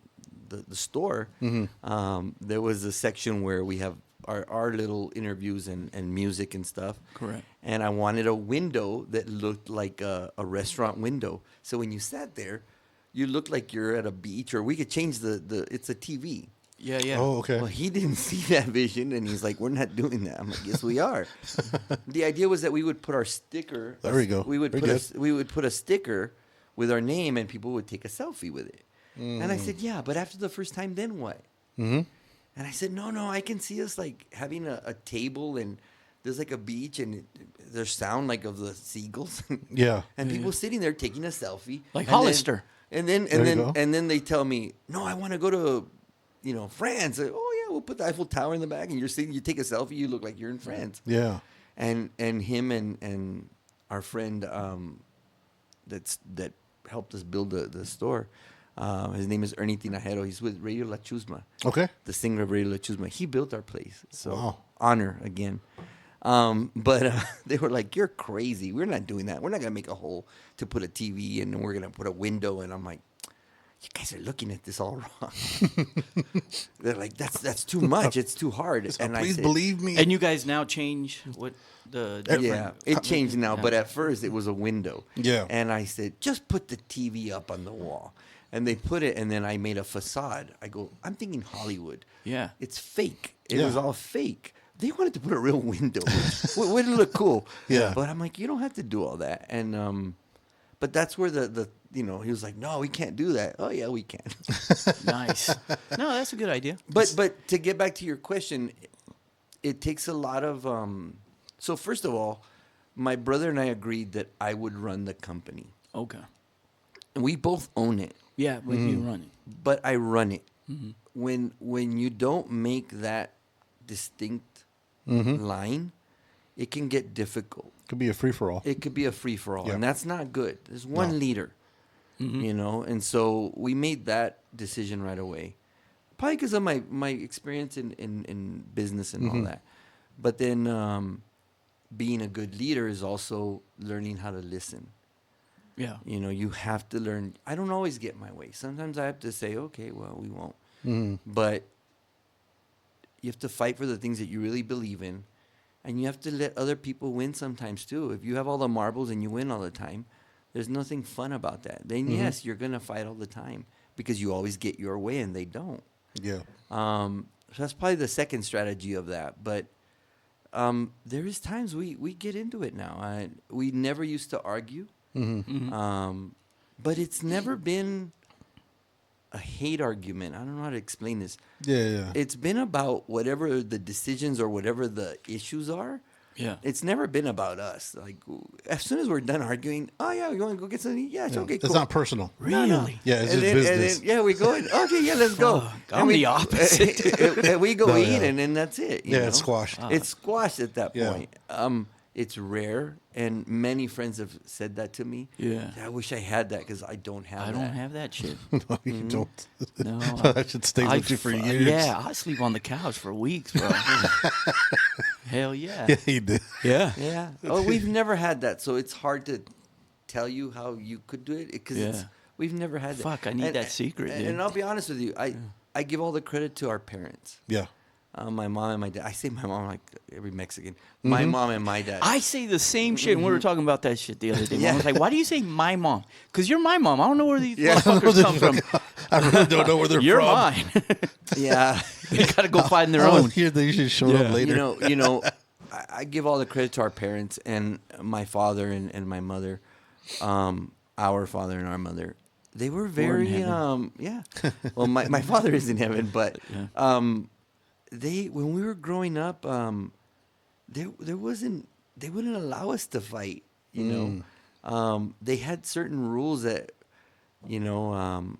store, there was a section where we have our little interviews and music and stuff. Correct. And I wanted a window that looked like a restaurant window, so when you sat there, you looked like you're at a beach, or we could change the it's a TV. Yeah. Oh, okay. Well, he didn't see that vision, and he's like, "We're not doing that." I'm like, "Yes, we are." The idea was that we would put our sticker. There we go. We would Very put a sticker with our name, and people would take a selfie with it. And I said, "Yeah, but after the first time, then what?" And I said, "No, I can see us like having a table, and there's like a beach, and there's sound like of the seagulls, Yeah. and people sitting there taking a selfie, Like and then- Hollister. And then There you go. and then they tell me, "No, I want to go to." France. Oh yeah, we'll put the Eiffel Tower in the back, and you take a selfie. You look like you're in France. Yeah. And him and our friend that helped us build the store. His name is Ernie Tinajero. He's with Radio La Chusma, Okay. the singer of Radio La Chusma. He built our place. So Wow. honor again. But they were like, "You're crazy. We're not doing that. We're not gonna make a hole to put a TV, and then we're gonna put a window." And I'm like, "You guys are looking at this all wrong." They're like, "That's too much. It's too hard." So And I please said, believe me. And you guys now change what the "Yeah, different it changed now." Yeah. But at first, it was a window. Yeah. And I said, "Just put the TV up on the wall." And they put it, and then I made a facade. I go, "I'm thinking Hollywood. Yeah. It's fake. It Yeah. was all fake." They wanted to put a real window, which would look cool. Yeah. But I'm like, you don't have to do all that. And but that's where the he was like, "No, we can't do that." Oh yeah, we can. Nice. No, that's a good idea. But to get back to your question, it takes a lot of so first of all, my brother and I agreed that I would run the company. Okay. And we both own it, Yeah, but you run it. but I run it. When you don't make that distinct line, it can get difficult. Could be a free for all. It could be a free for all, Yeah. and that's not good. There's one No. leader, and so we made that decision right away. Probably because of my experience in business and all that. But then being a good leader is also learning how to listen. Yeah. You have to learn. I don't always get my way. Sometimes I have to say, "Okay, well, we won't." But you have to fight for the things that you really believe in, and you have to let other people win sometimes too. If you have all the marbles and you win all the time, there's nothing fun about that. Then yes, you're gonna fight all the time because you always get your way and they don't. Yeah. So that's probably the second strategy of that. But there is times we get into it now. We never used to argue, but it's never been a hate argument. I don't know how to explain this. Yeah. It's been about whatever the decisions or whatever the issues are. Yeah. It's never been about us. Like, as soon as we're done arguing, oh yeah, you want to go get something? Yeah, it's okay. It's Cool. not personal. Really? Yeah, it's And just then, business. and then, yeah, we go in. Okay, yeah, let's go. Fuck, And I'm we, the opposite. and we go No, eat, yeah. and then that's it. you Yeah, know? it's squashed. It's squashed at that Yeah. point. It's rare, and many friends have said that to me. Yeah. I wish I had that because I don't have I that. don't have that shit. No, you don't. No, That should stay with you for years. Yeah, I sleep on the couch for weeks, bro. Hell yeah. Yeah, you did. Yeah. Yeah. Oh, we've never had that, so it's hard to tell you how you could do it because Yeah. we've never had that. Fuck, I need that secret, dude. And I'll be honest with you, I give all the credit to our parents. Yeah. My mom and my dad. I say my mom like every Mexican. My mom and my dad. I say the same shit, and we were talking about that shit the other day. Yeah. I was like, why do you say my mom? Because you're my mom. I don't know where these Yeah. motherfuckers come from. I really don't know where they're You're from. mine. yeah. They got to go find their I was own. here. They should show Yeah. up later. You know, I give all the credit to our parents and my father and my mother, our father and our mother. They were very, heaven. yeah. Well, my father is in heaven, but they when we were growing up, there wasn't. They wouldn't allow us to fight. You know, they had certain rules that, you know,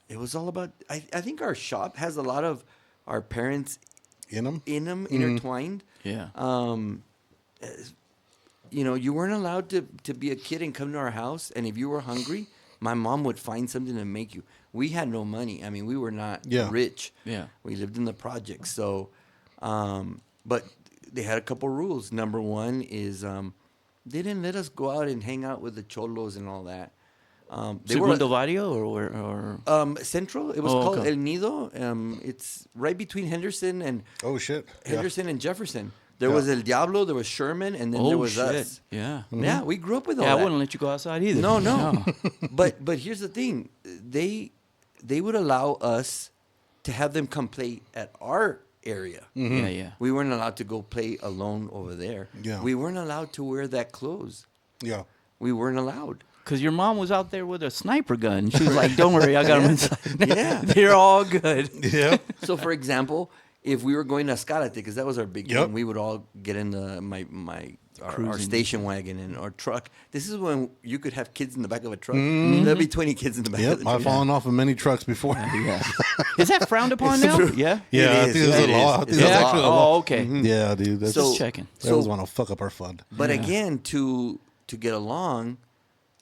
it was all about. I think our shop has a lot of our parents In them? intertwined. Yeah. You know, you weren't allowed to be a kid and come to our house, and if you were hungry, my mom would find something to make you. We had no money. I mean, we were not rich. Yeah. We lived in the projects. So, but they had a couple rules. Number one is they didn't let us go out and hang out with the cholos and all that. They were Segundo Barrio or where? Or Central. It was Oh, called okay. El Nido. It's right between Henderson and Oh, shit. Yeah. Henderson and Jefferson. There was El Diablo, there was Sherman, and then there was us. Yeah. Yeah, we grew up with all Yeah, I that. wouldn't let you go outside either. No. But here's the thing. They would allow us to have them come play at our area. Yeah, yeah. We weren't allowed to go play alone over there. Yeah. We weren't allowed to wear that clothes. Yeah. We weren't allowed. Because your mom was out there with a sniper gun. She was like, don't worry, I got them inside. Yeah. They're all good. Yeah. So, for example, if we were going to Escalate, because that was our big Yep. thing, we would all get in our Cruising. station wagon and our truck. This is when you could have kids in the back of a truck. There'd be 20 kids in the back of Yep. the I've truck. fallen off of many trucks before. Yeah. Is that frowned upon now? Yeah. Yeah, I It think is. there's It a law. I is. think It's there's a law. actually a law. Oh, okay. Yeah, dude. That's So- Just checking. they always want to fuck up our fun. But Yeah. again, to get along,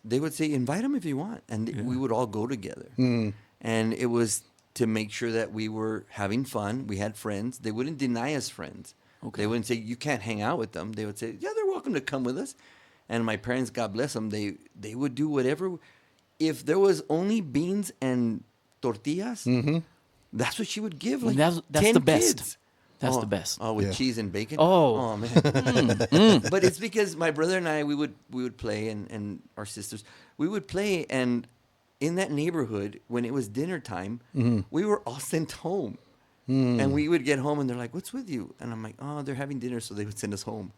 they would say, invite them if you want. And we would all go together. And it was to make sure that we were having fun. We had friends. They wouldn't deny us friends. Okay. They wouldn't say, you can't hang out with them. They would say, yeah, they're welcome to come with us. And my parents, God bless them, they would do whatever. If there was only beans and tortillas, that's what she would give. Like That's 10 the best. kids. That's Oh, the best. Oh, with Yeah. cheese and bacon. Oh. Man. But it's because my brother and I we would play and our sisters we would play, and in that neighborhood when it was dinner time we were all sent home, and we would get home and they're like, "What's with you?" And I'm like, "Oh, they're having dinner," so they would send us home.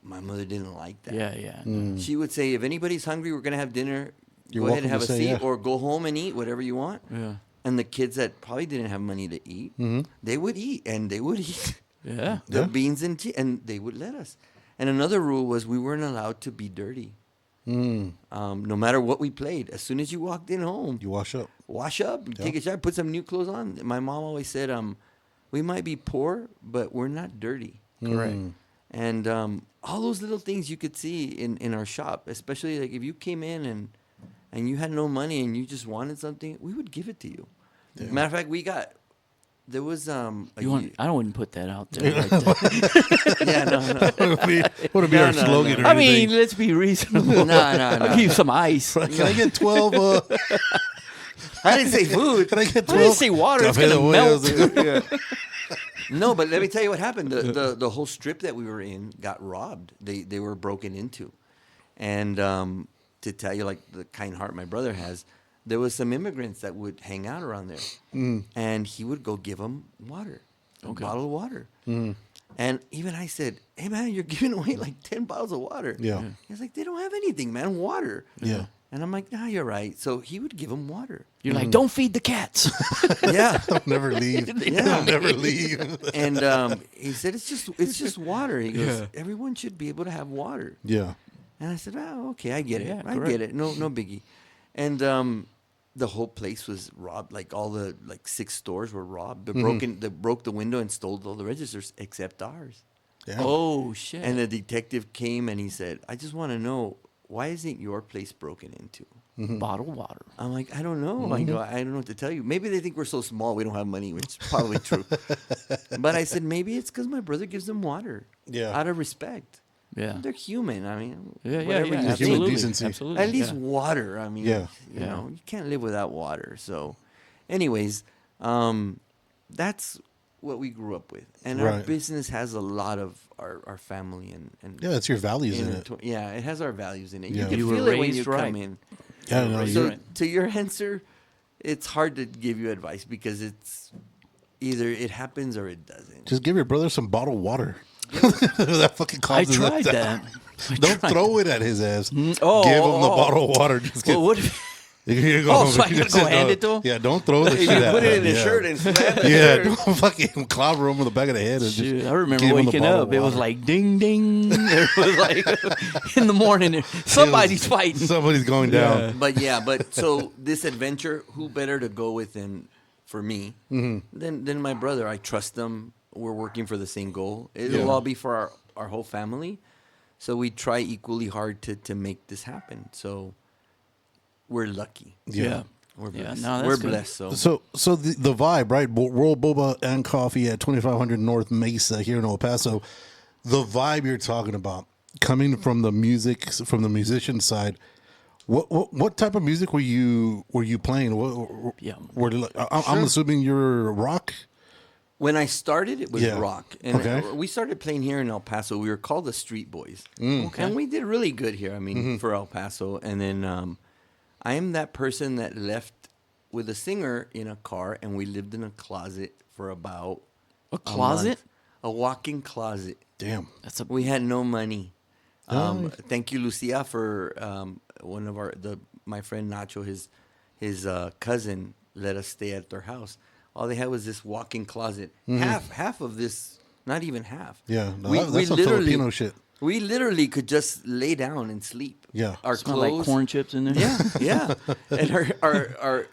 My mother didn't like that. Yeah, yeah. She would say, "If anybody's hungry, we're gonna have dinner. You're go ahead and welcome have to a say, seat, yeah. or go home and eat whatever you want." Yeah. And the kids that probably didn't have money to eat, they would eat, and they would eat. Yeah. The Yeah. beans and cheese, and they would let us. And another rule was we weren't allowed to be dirty. No matter what we played, as soon as you walked in home, You wash up. wash up, take a shower, put some new clothes on. My mom always said, "We might be poor, but we're not dirty." Correct. And all those little things you could see in our shop, especially like if you came in and you had no money and you just wanted something, we would give it to you. Matter of fact, there was I wouldn't put that out there. Like that. yeah, no. What would be our No, no, slogan no. or I mean, anything? let's be reasonable. No. I'll give you some ice. Can I get 12? I didn't say food. Can I get 12? I didn't say water. It's Okay, going to the way I was melt. like, No, but let me tell you what happened. The whole strip that we were in got robbed. They were broken into. And to tell you, like the kind heart my brother has, there was some immigrants that would hang out around there. And he would go give them water, a bottle of water. And even I said, "Hey, man, you're giving away like 10 bottles of water." Yeah. He's like, "They don't have anything, man, water." Yeah. And I'm like, "Nah, you're right." So he would give them water. You're like, don't feed the cats. Yeah. I'll never leave. Yeah. I'll never leave. And he said, it's just water. He goes, everyone should be able to have water. Yeah. And I said, oh, okay, I get it. Yeah, I correct. get it. No biggie. And the whole place was robbed. Like all the 6 stores were robbed. They broke the window and stole all the registers except ours. Yeah. Oh, shit. And the detective came and he said, I just want to know, why isn't your place broken into? Bottled water. I'm like, I don't know. I go, I don't know what to tell you. Maybe they think we're so small we don't have money, which is probably true. But I said, maybe it's because my brother gives them water. Yeah. Out of respect. Yeah. They're human. I mean, Yeah, whatever you think. absolutely. decency. Absolutely. At least yeah. water. I mean, Yeah. you know, you can't live without water. So, anyways, that's what we grew up with. And our Right. business has a lot of our family and Yeah, it's your values in it. Yeah, it has our values in it. Yeah. You can You were feel it when raised you right. come in. Yeah, no, Raised So you're, right. to your answer, it's hard to give you advice because it's either it happens or it doesn't. just give your brother some bottled water. That fucking I causes tried that. Don't throw it at his ass. Oh, Give him the oh. bottle of water. Just give, Well, what if here you go. Oh, so I gotta go hand it to him? Yeah, don't throw the You shit at put it him. in his Yeah. shirt and slam it. Yeah, don't fucking clobber him with the back of the head. And Shoot, just I remember give him the waking bottle up. of It was water. like ding ding. It was like in the morning. Somebody's fighting. Somebody's going down. But so this adventure, who better to go with than for me than my brother? I trust them. We're working for the same goal. It'll Yeah. all be for our whole family. So we try equally hard to make this happen. So we're lucky. Yeah. We're Yeah, blessed. no, that's We're good. blessed. So So the vibe, right? World Boba and Coffee at 2500 North Mesa here in El Paso. The vibe you're talking about, coming from the musician side. What type of music were you playing? Yeah. I'm assuming you're rock. when I started, it was Yeah. rock. And Okay. we started playing here in El Paso. We were called the Street Boys. Okay. And we did really good here, I mean, for El Paso. And then I am that person that left with a singer in a car, and we lived in a closet for about A closet? month. A walk-in closet. Damn. That's a We had no money. Thank you, Lucia, for one of my friend Nacho, his cousin, let us stay at their house. All they had was this walk-in closet. Half of this, not even half. Yeah, no, that's some Filipino shit. We literally could just lay down and sleep. Yeah. Our smell clothes. like corn chips in there. Yeah. And our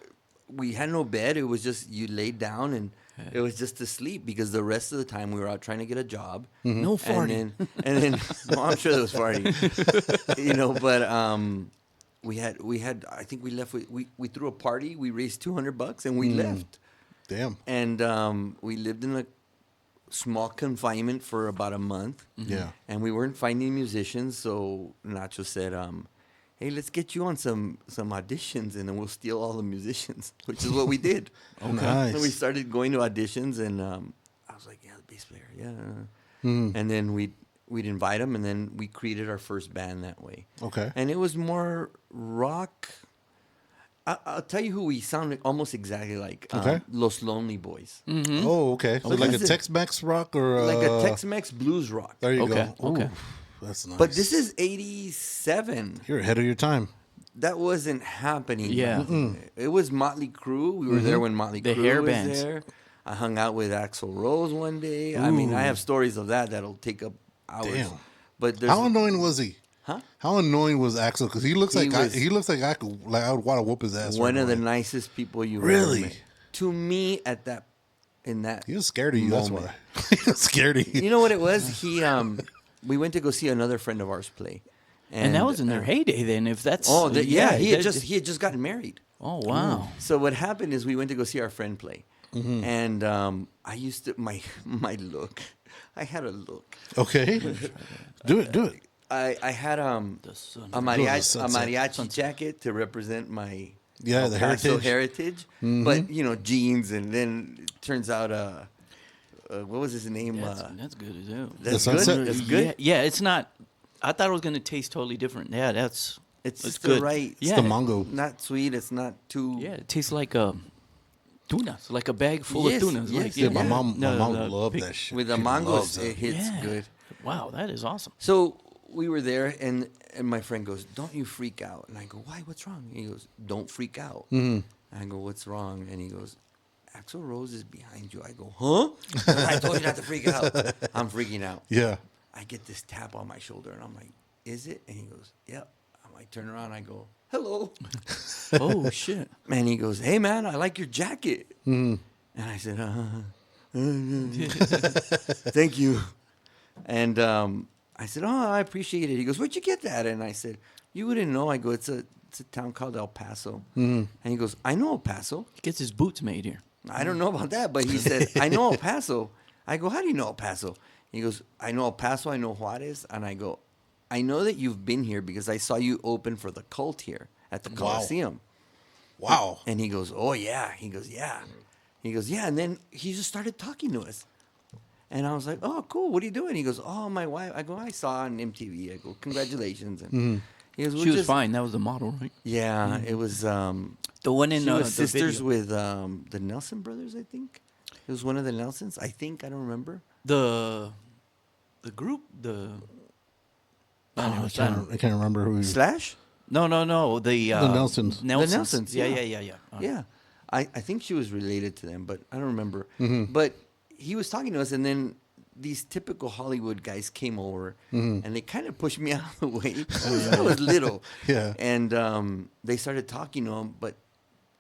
we had no bed. It was just you laid down and it was just to sleep because the rest of the time we were out trying to get a job. No farting. And then well, I'm sure there was farting. But we had I think we left we threw a party, we raised $200 and we left. Damn. And we lived in a small confinement for about a month. Yeah. And we weren't finding musicians, so Nacho said, hey, let's get you on some auditions, and then we'll steal all the musicians, which is what we did. Nice. So we started going to auditions, and I was like, yeah, the bass player, yeah. And then we'd invite them, and then we created our first band that way. Okay. And it was more rock. I'll tell you who we sounded almost exactly like. Okay. Los Lonely Boys. Oh, okay. So What like a is it? Tex-Mex rock or Like a Tex-Mex blues rock. There you Okay, go. okay. Ooh, that's nice. But this is 87. You're ahead of your time. That wasn't happening. Yeah. It was Motley Crue. We were there when Motley The Crue hair was bands. there. I hung out with Axl Rose one day. I mean, I have stories of that'll take up hours. Damn. But there's How annoying was he? Huh? How annoying was Axel? Because he looks He like was- he looks like I would want to whoop his ass. one right of the away. nicest people you Really? ever met. To me, in that He was scared of you. That's moment. why. He was scared of you. You know what it was? We went to go see another friend of ours play, And that was in their heyday then. If that's Oh, he had that- just gotten married. Oh wow. So what happened is we went to go see our friend play, and I used to my look. I had a look. Okay. Do it. I had The sun. a sunset. mariachi jacket to represent my Yeah, El the Paso heritage. but jeans, and then it turns out what was his name? That's good as hell. That's The good. sunset? That's good. Yeah, it's not. I thought it was gonna taste totally different. Yeah, It's that's just good. the right. It's Yeah. the mango. Not sweet. It's not too. Yeah, it tastes like tuna, like a bag full Yes, of tuna. yes, Like, Yeah, my Yeah. mom No, loved pig- that shit. With the She mangoes, loves that. it hits Yeah. good. Wow, that is awesome. So we were there, and my friend goes, "Don't you freak out?" And I go, "Why? What's wrong?" He goes, "Don't freak out." I I go, what's wrong? And he goes, Axl Rose is behind you. I go, huh? I told you not to freak out. I'm freaking out. Yeah. I get this tap on my shoulder, and I'm like, is it? And he goes, yep. I turn around, I go, hello. Oh, shit. And he goes, hey, man, I like your jacket. And I said, thank you. And I said, oh, I appreciate it. He goes, where'd you get that? And I said, you wouldn't know. I go, it's a town called El Paso. And he goes, I know El Paso. He gets his boots made here. I don't know about that, but he said, I know El Paso. I go, how do you know El Paso? He goes, I know El Paso, I know Juarez. And I go, I know that you've been here because I saw you open for the cult here at the Coliseum. Wow. And he goes, oh, yeah. He goes, yeah. He goes, yeah. And then he just started talking to us. And I was like, oh, cool. What are you doing? He goes, oh, my wife. I go, I saw on MTV. I go, congratulations. And he goes, She was fine. That was the model, right? Yeah, it was. The one in she was the sisters video. with the Nelson brothers, I think. It was one of the Nelsons. I think. I don't remember. The group, I can't remember who. Slash? No. The Nelsons. The Nelsons, Yeah. yeah. Yeah. I think she was related to them, but I don't remember. But he was talking to us, and then these typical Hollywood guys came over, and they kind of pushed me out of the way. I was little. Yeah. And they started talking to him, but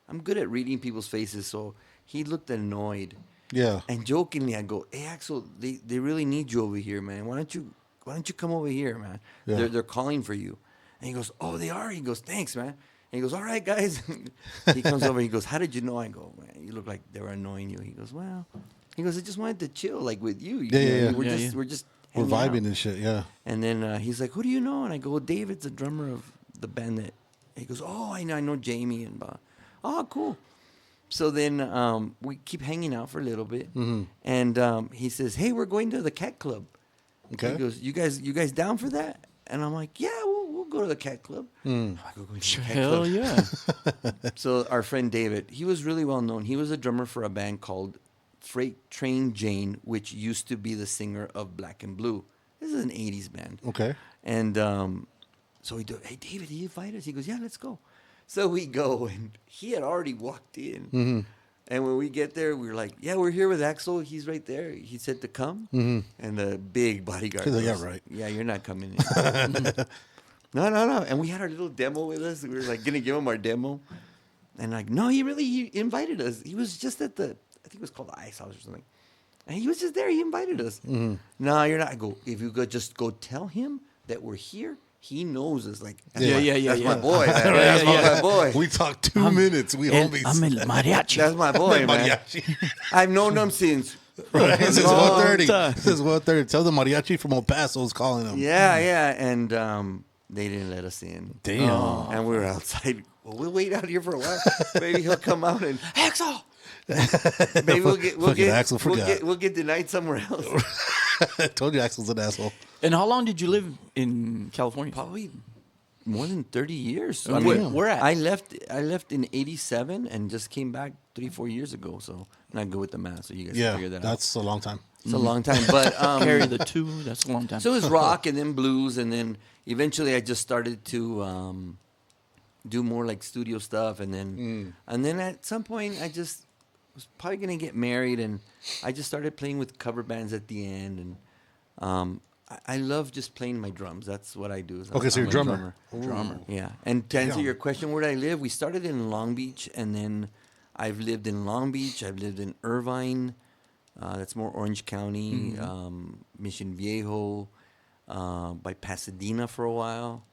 I'm good at reading people's faces, so he looked annoyed. Yeah. And jokingly, I go, hey, Axel, they really need you over here, man. Why don't you come over here, man? Yeah. They're calling for you. And he goes, oh, they are? He goes, thanks, man. And he goes, all right, guys. He comes over. He goes, how did you know? I go, man, you look like they were annoying you. He goes, well. He goes, I just wanted to chill, like, with you. Yeah. We're just We're hanging out. vibing and shit, yeah. And then he's like, who do you know? And I go, well, David's the drummer of the band that. He goes, oh, I know Jamie and blah. Oh, cool. So then we keep hanging out for a little bit, and he says, "Hey, we're going to the Cat Club." Okay. He goes, "You guys down for that?" And I'm like, "Yeah, we'll go to the Cat Club." I go, "Going to the Cat Hell Club." yeah. So our friend David, he was really well known. He was a drummer for a band called Freight Train Jane, which used to be the singer of Black and Blue. This is an '80s band. Okay. And so we do. Hey, David, he invite us. He goes, "Yeah, let's go." So we go, and he had already walked in. And when we get there, we were like, yeah, we're here with Axel. He's right there. He said to come. And the big bodyguard He's like, goes, yeah, right. Yeah, you're not coming in. No. And we had our little demo with us. We were like going to give him our demo. And like, no, he invited us. He was just at I think it was called the Ice House or something. And he was just there. He invited us. No, you're not. I go, if you could just go tell him that we're here. He knows us. Like, that's my boy. Man. That's my boy. We talked 2 minutes. We homies. I'm in mariachi. That's my boy, man. Mariachi. I've known him since. Right. This is long 1:30. time. This is 1:30. Tell the mariachi from El Paso is calling him. Yeah. And they didn't let us in. Damn. And we were outside. Well, we'll wait out here for a while. Maybe he'll come out and Axel. Maybe we'll get denied somewhere else. I told you Axel's an asshole. And how long did you live in California? Probably more than 30 years. So, Where at? I left in '87 and just came back 3-4 years ago. So I'm not good with the math. So you guys can figure that out. That's a long time. It's a long time. But Carry the two. That's a long time. so it was rock and then blues, and then eventually I just started to do more like studio stuff, and then at some point I just was probably gonna get married, and I just started playing with cover bands at the end, and I love just playing my drums. That's what I do. Okay, so you're a drummer. Drummer. Yeah. And to answer Yeah. your question, where do I live? We started in Long Beach, and then I've lived in Long Beach. I've lived in Irvine. That's more Orange County, Mission Viejo, by Pasadena for a while.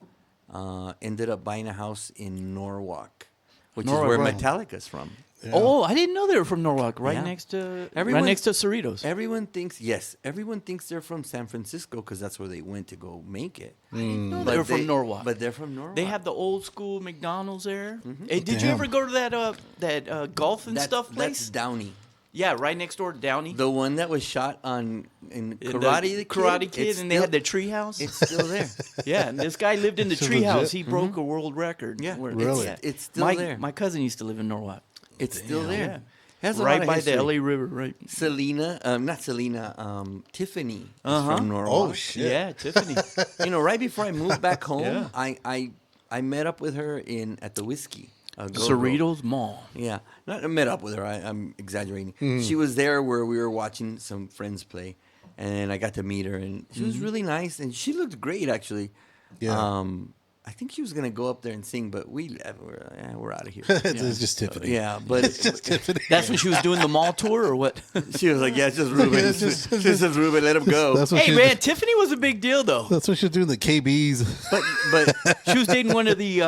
Ended up buying a house in Norwalk, which Norwalk, is where right. Metallica's from. Yeah. Oh, I didn't know they were from Norwalk. Right Yeah. next to Everyone- right next to Cerritos. Everyone thinks they're from San Francisco because that's where they went to go make it. No, they were from Norwalk. But they're from Norwalk. They have the old school McDonald's there. Hey, did you Damn. ever go to that golf and stuff place? That's Downey. Yeah, right next door to Downey. The one that was shot in In Karate Kid, it's and they still- had the treehouse. It's still there. Yeah, and this guy lived in the So treehouse. legit? He broke a world record. Yeah, Where- Really? It's still my, there. My cousin used to live in Norwalk. It's still there. Yeah. Has a lot Right of by history. the LA River, right? Tiffany is Uh-huh. from Norwalk. Oh, shit. Yeah, Tiffany. You know, right before I moved back home, Yeah. I met up with her at the Whiskey. Cerritos Mall. Yeah, not I met up with her. I'm exaggerating. She was there where we were watching some friends play, and I got to meet her, and she was really nice, and she looked great actually. Yeah. I think she was gonna go up there and sing, but we're out of here. It's just Tiffany. Yeah, but It's just Tiffany. That's when she was doing the mall tour, or what? she was like, "Yeah, it's just Ruben. Yeah, it's it's just Ruben. Let him go." That's what Hey she's man, Tiffany was a big deal though. That's what she's doing. The KBs. But She was dating one of the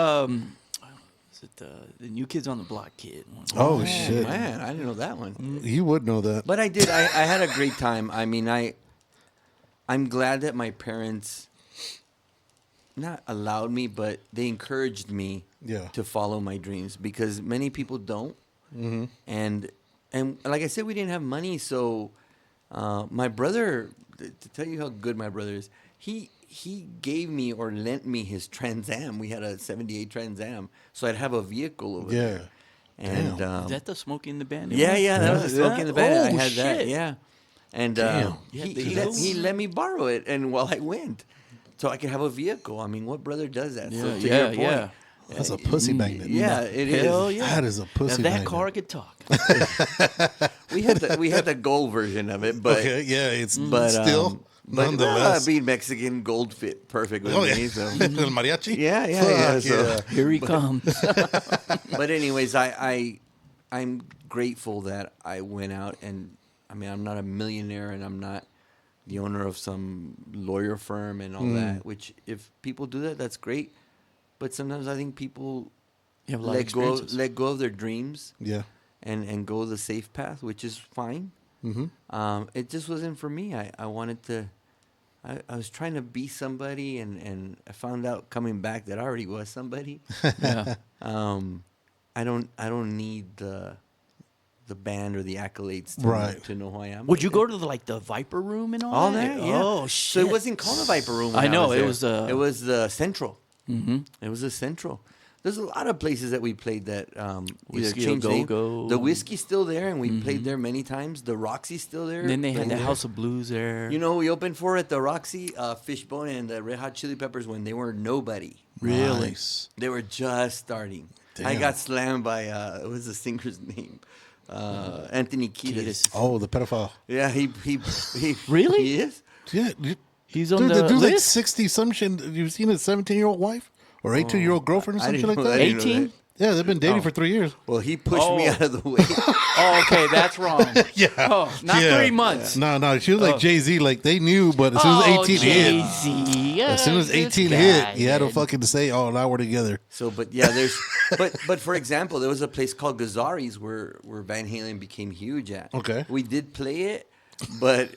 is it the New Kids on the Block kid? Oh shit! man, I didn't know that one. You would know that. But I did. I had a great time. I mean, I'm glad that my parents not allowed me, but they encouraged me Yeah. to follow my dreams because many people don't. And like I said, we didn't have money, so my brother, to tell you how good my brother is, he gave me or lent me his Trans Am. We had a '78 Trans Am, so I'd have a vehicle over there. And Is that the Smokey and the Bandit? yeah, that was the Smoking in the Band. Oh, I had that, shit. yeah. And Damn. he let me borrow it, and while I went, so I could have a vehicle. I mean, what brother does that? So to your point, That's a pussy magnet. yeah, it is. Hell yeah. That is a pussy Now that magnet. car could talk. We had the gold version of it, but Okay, yeah, it's but still but nonetheless. being Mexican, gold fit perfect with Oh me. yeah, So. El mariachi. Yeah. Fuck So. yeah. Here he comes. But anyways, I'm grateful that I went out, and I mean, I'm not a millionaire, and I'm not the owner of some lawyer firm and all that. Which, if people do that, that's great. But sometimes I think people You have a lot of experiences. let go of their dreams Yeah. and go the safe path, which is fine. It just wasn't for me. I wanted to. I was trying to be somebody, and I found out coming back that I already was somebody. Yeah. I don't need the band or the accolades Right. to know who I am. Would you go to the Viper Room and all, all that? Yeah. Oh shit! So it wasn't called the Viper Room. When I know, was it there. was, it was the Central. Mm-hmm. It was the Central. There's a lot of places that we played that either Whiskey A changed name. Go-Go. The Whiskey's still there, and we played there many times. The Roxy's still there. And then they had playing the there. House of Blues there. You know who we opened for at the Roxy? Fishbone and the Red Hot Chili Peppers when they were nobody. Really? Nice. They were just starting. I Damn. got slammed by what was the singer's name? Anthony Kiedis. Kiedis. Oh, the pedophile. Yeah, he Really? He is. Yeah. He's on Dude, the the dude's like list. 60 some shit. You've seen his 17-year-old wife or 18-year-old girlfriend or I some shit didn't like know that? that. I didn't know 18? Yeah, they've been dating for 3 years. Well, he pushed me Oh. out of the way. Oh, okay, that's wrong. Yeah. Oh, not Yeah. 3 months. No, she was like Jay-Z. Like, they knew, but as soon as 18 hit, Jay-Z. as soon as 18 hit, you had to fucking say, oh, now we're together. So, but yeah, there's, but for example, there was a place called Gazzari's where Van Halen became huge at. Okay. We did play it, but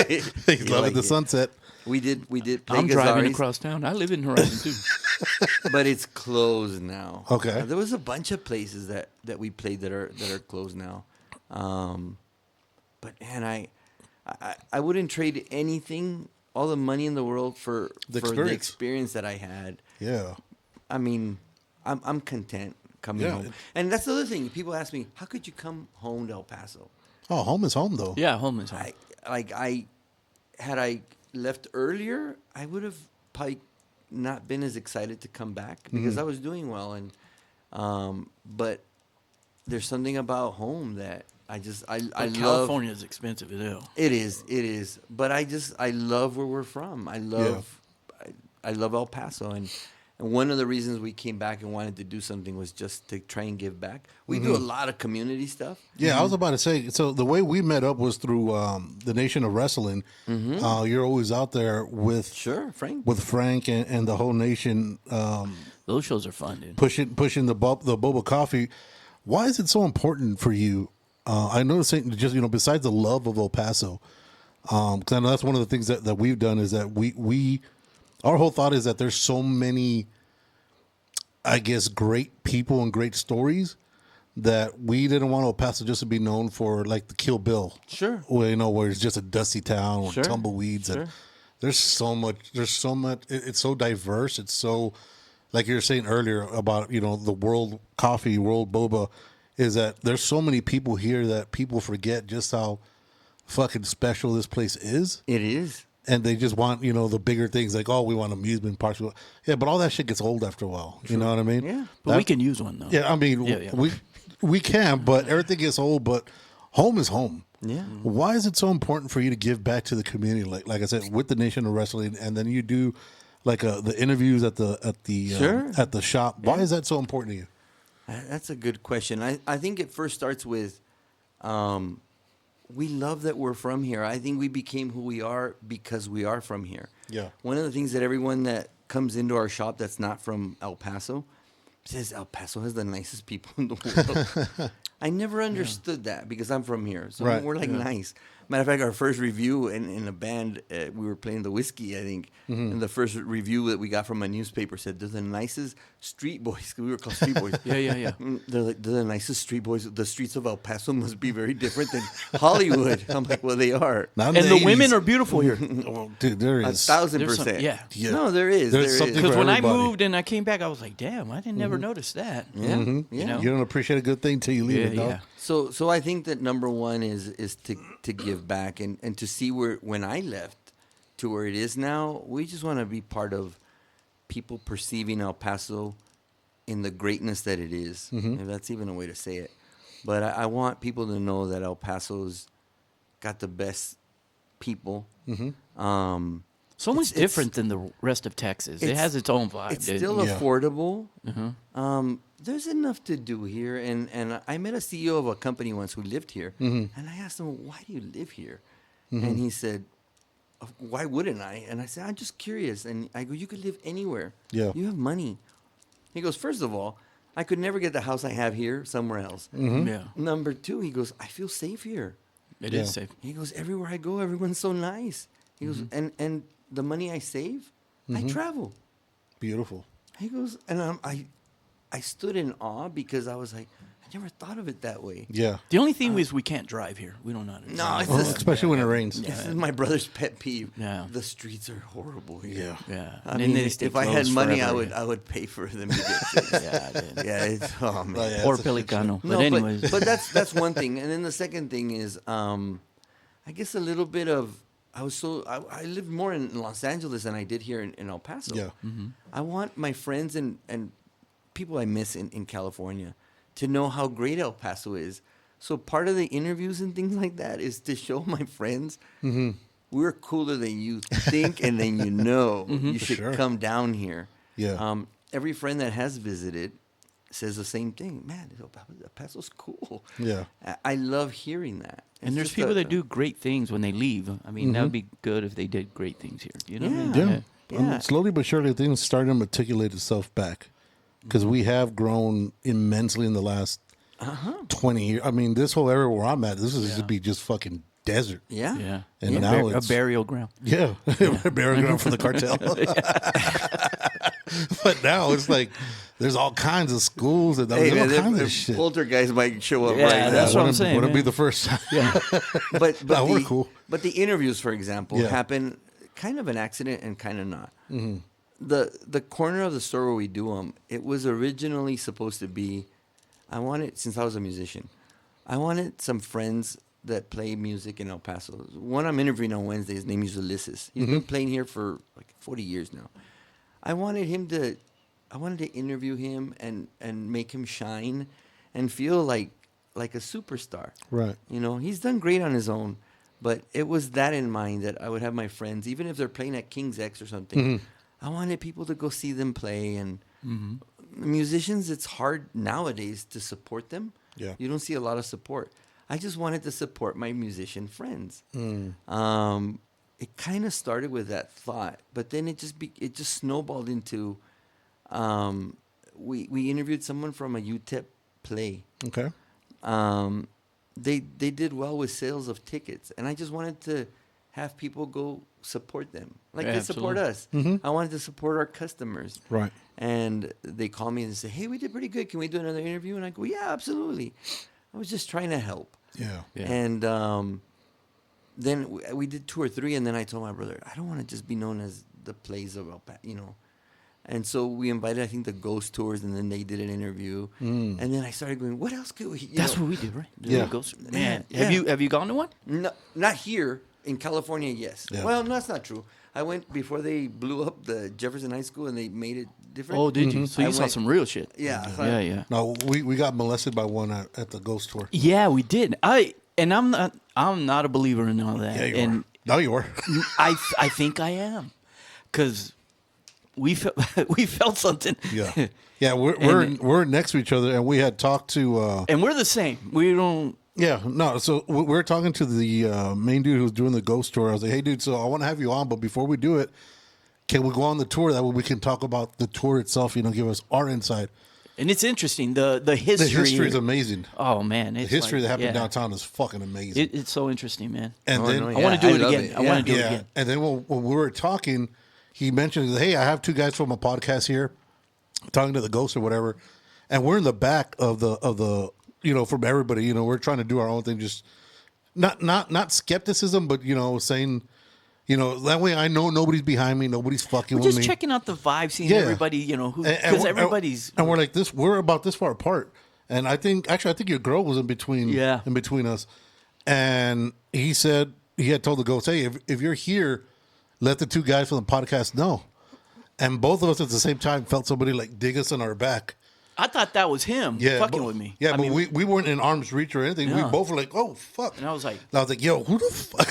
He's loving the sunset. We did play I'm driving Gazzari's, across town. I live in Horizon too. but it's closed now. Okay. There was a bunch of places that we played that are closed now. But man, I wouldn't trade anything, all the money in the world for The the experience. experience that I had. Yeah. I mean, I'm content coming Yeah. home. And that's the other thing. People ask me, how could you come home to El Paso? Oh, home is home, though. Yeah, home is home. Had I left earlier, I would have probably not been as excited to come back because I was doing well. And but there's something about home that I love. California is expensive as hell. It is. But I love where we're from. I love El Paso, and one of the reasons we came back and wanted to do something was just to try and give back. We do a lot of community stuff. Yeah, I was about to say. So the way we met up was through the Nation of Wrestling. You're always out there with Frank. with Frank and the whole nation Those shows are fun, dude. pushing the Boba Coffee. Why is it so important for you? I noticed just besides the love of El Paso, because I know that's one of the things that we've done is that we our whole thought is that there's so many, I guess, great people and great stories that we didn't want El Paso just to be known for like the Kill Bill. Sure. Where it's just a dusty town with Sure. tumbleweeds. Sure. And there's so much. It's so diverse. It's so, like you were saying earlier about, the World Coffee, World Boba, is that there's so many people here that people forget just how fucking special this place is. It is. and they just want, the bigger things like, oh, we want amusement parks. Yeah, but all that shit gets old after a while. You know what I mean? Yeah, but we can use one though. Yeah, I mean, Yeah. we can, but everything gets old. But home is home. Yeah. Why is it so important for you to give back to the community? Like I said, with the Nation of Wrestling, and then you do like the interviews at the shop. Why is that so important to you? That's a good question. I think it first starts with we love that we're from here. I think we became who we are because we are from here. Yeah. One of the things that everyone that comes into our shop that's not from El Paso says El Paso has the nicest people in the world. I never understood that because I'm from here. So Right. we're like nice. Matter of fact, our first review in a band, we were playing the whiskey, I think. And the first review that we got from a newspaper said, they're the nicest street boys. We were called street boys. Yeah. They're the nicest street boys. The streets of El Paso must be very different than Hollywood. I'm like, well, they are. Now, in And the 80s women are beautiful here. Oh, dude, there is 1,000%. Yeah. Yeah. No, there is. There's something is. Because for when I everybody. moved and I came back, I was like, damn, I didn't never notice that. Yeah. Mhm. Yeah. know? You don't appreciate a good thing till you leave Yeah, it, dog. yeah. So I think that number one is to give back and to see where when I left to where it is now, we just want to be part of people perceiving El Paso in the greatness that it is, if that's even a way to say it. But I want people to know that El Paso's got the best people. So much It's- different than the rest of Texas. It it's- has its own vibe. It's dude. still Yeah. affordable. There's enough to do here, and I met a CEO of a company once who lived here, and I asked him, "Why do you live here?" And he said, "Why wouldn't I?" And I said, "I'm just curious." And I go, "You could live anywhere. Yeah. You have money." He goes, "First of all, I could never get the house I have here somewhere else. Yeah, Number two, he goes, I feel safe here." it Yeah. is safe. He goes, "Everywhere I go, everyone's so nice." He goes, and the money I save, I travel. Beautiful. He goes, and I stood in awe because I was like, I never thought of it that way. Yeah. The only thing is we can't drive here. We don't know how to No, drive. it's Oh, just, especially when it rains. this is my brother's pet peeve. Yeah. The streets are horrible here. Yeah. Yeah. I And then mean, they stay if I had closed money, forever. I would pay for them to get fixed. Yeah, dude. Yeah, it's, oh man. yeah. Or That's a shit Pelicano. No, But anyways. but that's one thing, and then the second thing is, I guess a little bit of I lived more in Los Angeles than I did here in El Paso. Yeah. I want my friends and people I miss in California to know how great El Paso is. So part of the interviews and things like that is to show my friends we're cooler than you think and than you know. You should sure. come down here. Yeah. Every friend that has visited says the same thing. Man, El Paso's cool. Yeah. I love hearing that. And It's there's just people that do great things when they leave. I mean, that would be good if they did great things here. You know what I mean? Yeah. Yeah. Slowly but surely, things starting to matriculate itself back because we have grown immensely in the last 20 years. I mean, this whole area where I'm at, this is to be just fucking desert. Yeah. Yeah. And Yeah. now a it's burial ground. yeah, burial ground for the cartel. But now it's like there's all kinds of schools and Hey, there's man, all kinds the of shit. poltergeist might show up Yeah, right now. that's what I'm saying, Wouldn't be man. the first time. Yeah. But No, we're cool. But the interviews, for example, Yeah. happen kind of an accident and kind of not. Mm-hmm. The corner of the store where we do them, it was originally supposed to be. I wanted, since I was a musician, I wanted some friends that play music in El Paso. One I'm interviewing on Wednesday, his name is Ulysses. He's Mm-hmm. been playing here for like 40 years now. I wanted to interview him and make him shine and feel like a superstar. Right. You know, he's done great on his own, but it was that in mind that I would have my friends, even if they're playing at King's X or something, I wanted people to go see them play. And musicians, it's hard nowadays to support them. Yeah. You don't see a lot of support. I just wanted to support my musician friends. It kind of started with that thought, but then it just snowballed into. We interviewed someone from a UTEP play. Okay. They did well with sales of tickets, and I just wanted to have people go support them, like Yeah, they support us. I wanted to support our customers. Right. And they call me and say, "Hey, we did pretty good. Can we do another interview?" And I go, "Yeah, absolutely." I was just trying to help. Yeah. Yeah. And then we did 2 or 3, and then I told my brother, I don't want to just be known as the plays of El Paso, you know. And so we invited, I think, the Ghost Tours, and then they did an interview. And then I started going, what else could we? That's what we did, right? Yeah. Man, Yeah. have you gone to one? No, not here. In California, yes. Yeah. Well, no, that's not true. I went before they blew up the Jefferson High School and they made it different. Oh, did you? So you I saw went- some real shit. Yeah. so Yeah, I- yeah. No, we got molested by one at the ghost tour. Yeah, we did. I'm not a believer in all that. Yeah, you and are. No, you are. I think I am, because we felt something. Yeah. Yeah, we're next to each other, and we had talked to. And we're the same. We don't. Yeah, no. So we're talking to the main dude who's doing the ghost tour. I was like, "Hey, dude, so I want to have you on, but before we do it, can we go on the tour? That way we can talk about the tour itself. You know, give us our insight. And it's interesting. The history. The history is amazing. Oh man, The it's history like, that happened yeah. downtown is fucking amazing. It's so interesting, man. And then I want to do it love again. it. I want to do it yeah, again. and then when we were talking, he mentioned, "Hey, I have two guys from a podcast here, talking to the ghost or whatever, and we're in the back of the from everybody. You know, we're trying to do our own thing, just not skepticism, but saying, that way I know nobody's behind me, nobody's fucking We're with just me. checking out the vibe, seeing Yeah. everybody, who And because we're- everybody's. and we're like this. We're about this far apart, and I think your girl was in between. Yeah. in between us. And he said he had told the ghost, "Hey, if you're here, let the two guys from the podcast know." And both of us at the same time felt somebody like dig us in our back. I thought that was him Yeah, fucking but, with me. Yeah, I but mean, we weren't in arm's reach or anything. We Yeah. both were like, "Oh fuck!" And I was like, "Yo, who the fuck?"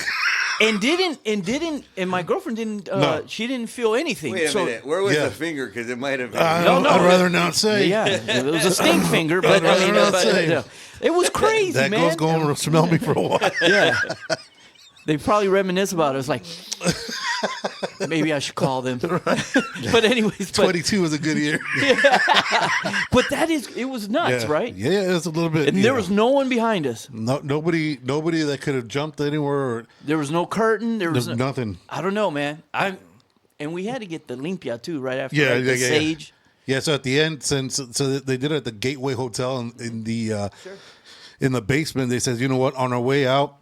and my girlfriend didn't. No. She didn't feel anything. Wait a so, minute. Where was Yeah. the finger? Because it might have been. No, I'd rather not say. Yeah, it was a stink finger, but I mean, I'd rather not say. it was crazy, That man. ghost going to smell me for a while. Yeah. They probably reminisce about it. It's like, maybe I should call them. But anyways, 22 was a good year. but it was nuts, Yeah. right? Yeah, it was a little bit. And there was no one behind us. nobody that could have jumped anywhere. Or, There was no curtain. There was there's nothing. I don't know, man. And we had to get the limpia too, right after Yeah, right? The yeah. sage. Yeah, so at the end, so they did it at the Gateway Hotel in the basement. They said, "You know what? On our way out,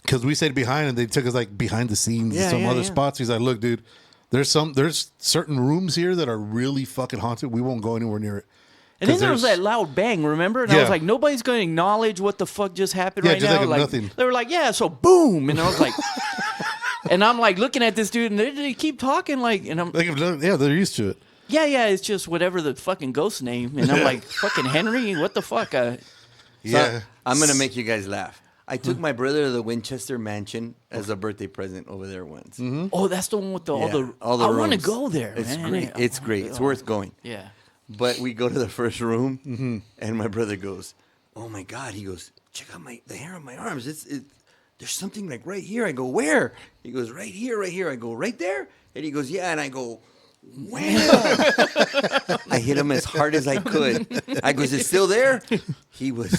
because we stayed behind, and they took us like behind the scenes Yeah, and some yeah, other yeah. spots." He's like, "Look, dude, there's certain rooms here that are really fucking haunted. We won't go anywhere near it." And then 'Cause there was there's- that loud bang, remember? And I Yeah. was like, nobody's going to acknowledge what the fuck just happened Yeah, right just now. like nothing. They were like, yeah, so boom. And I was like, and I'm like looking at this dude, and they keep talking like, and I'm, Like, yeah, they're used to it. yeah, it's just whatever the fucking ghost name. And I'm like, fucking Henry, what the fuck? Yeah, I'm going to make you guys laugh. I took my brother to the Winchester Mansion as a birthday present over there once. Oh, that's the one with Yeah, all the I want to rooms. go there, It's man. great. It's great. It's worth going. Yeah. But we go to the first room, and my brother goes, "Oh my God!" He goes, "Check out the hair on my arms. There's something like right here." I go, "Where?" He goes, "Right here, right here." I go, "Right there?" And he goes, "Yeah." And I go, "Where?" I hit him as hard as I could. I go, "Is it still there?" He was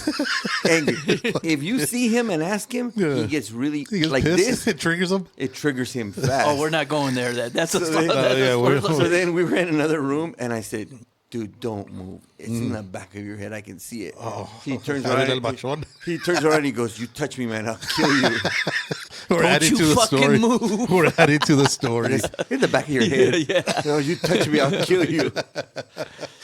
angry. If you see him and ask him, he gets really he gets like pissed. this. It triggers him. It triggers him fast. Oh, we're not going there. That's a then- yeah, we're- So then we were in another room, and I said, "Dude, don't move. It's in the back of your head. I can see it." He turns Sale del around. Machón. He turns around and he goes, "You touch me, man, I'll kill you." We're Don't adding you to the fucking story. move. We're adding to the story. It's in the back of your head. No, you touch me, I'll kill you.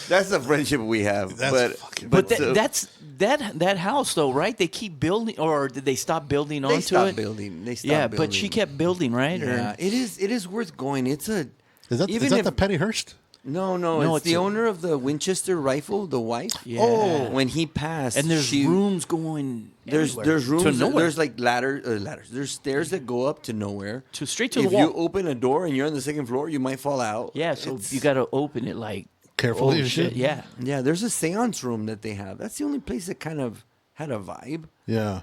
That's the friendship we have. That's But so- that's that house though, right? They keep building, or did they stop building they onto stopped it? building. They stopped Yeah, building. but she kept building, right? Yeah, it is worth going. It's a Is that even if the Pennyhurst? no, No, it's it's the a- owner of the Winchester rifle, the wife. Yeah. Oh, when he passed, And there's she- rooms going. There's everywhere. rooms. to nowhere. There's like ladders. There's stairs that go up to nowhere. Straight to if the wall. you open a door and you're on the second floor, you might fall out. Yeah, so It's- you got to open it like Carefully Oh and shit! shit. Yeah. Yeah, there's a seance room that they have. That's the only place that kind of had a vibe. Yeah.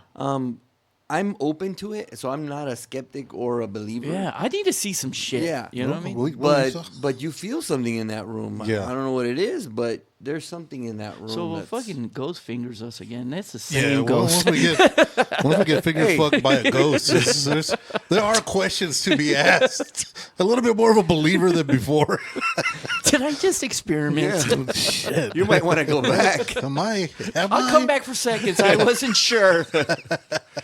I'm open to it, so I'm not a skeptic or a believer. Yeah, I need to see some shit. Yeah. You know what I mean? But you feel something in that room. Yeah. I don't know what it is, but there's something in that room. So that's- fucking ghost fingers us again. That's the Yeah, same well, ghost. once we get finger fucked by a ghost, there are questions to be asked. A little bit more of a believer than before. Did I just experiment? Yeah. Shit. You might want to go back. Am I? I'll come back for seconds. I wasn't sure.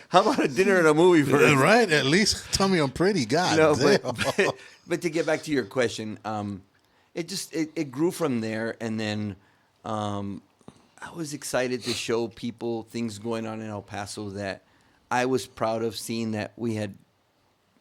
How about a dinner and a movie first? Right? At least tell me I'm pretty. God No, damn. but to get back to your question, it grew from there, and then I was excited to show people things going on in El Paso that I was proud of seeing that we had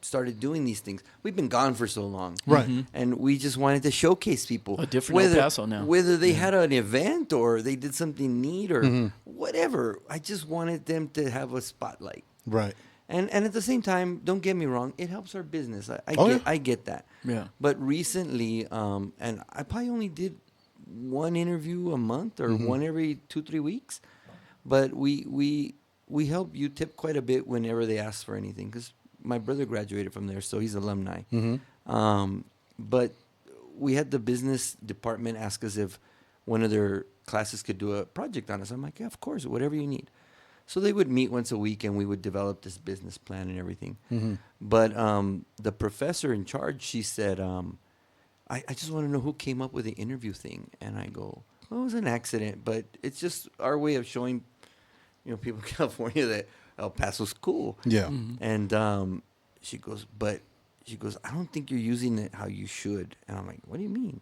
started doing these things. We've been gone for so long, Right. and we just wanted to showcase people A different El Paso now. whether they had an event or they did something neat or whatever. I just wanted them to have a spotlight. Right. And at the same time, don't get me wrong, it helps our business. I get that. Yeah. But recently, and I probably only did one interview a month or one every 2-3 weeks, but we help UTIP quite a bit whenever they ask for anything, because my brother graduated from there, so he's alumni. But we had the business department ask us if one of their classes could do a project on us. I'm like, yeah, of course, whatever you need. So they would meet once a week, and we would develop this business plan and everything. But the professor in charge, she said, I just want to know who came up with the interview thing. And I go, well, it was an accident, but it's just our way of showing, people in California that El Paso's cool. Yeah. And she goes, I don't think you're using it how you should. And I'm like, what do you mean?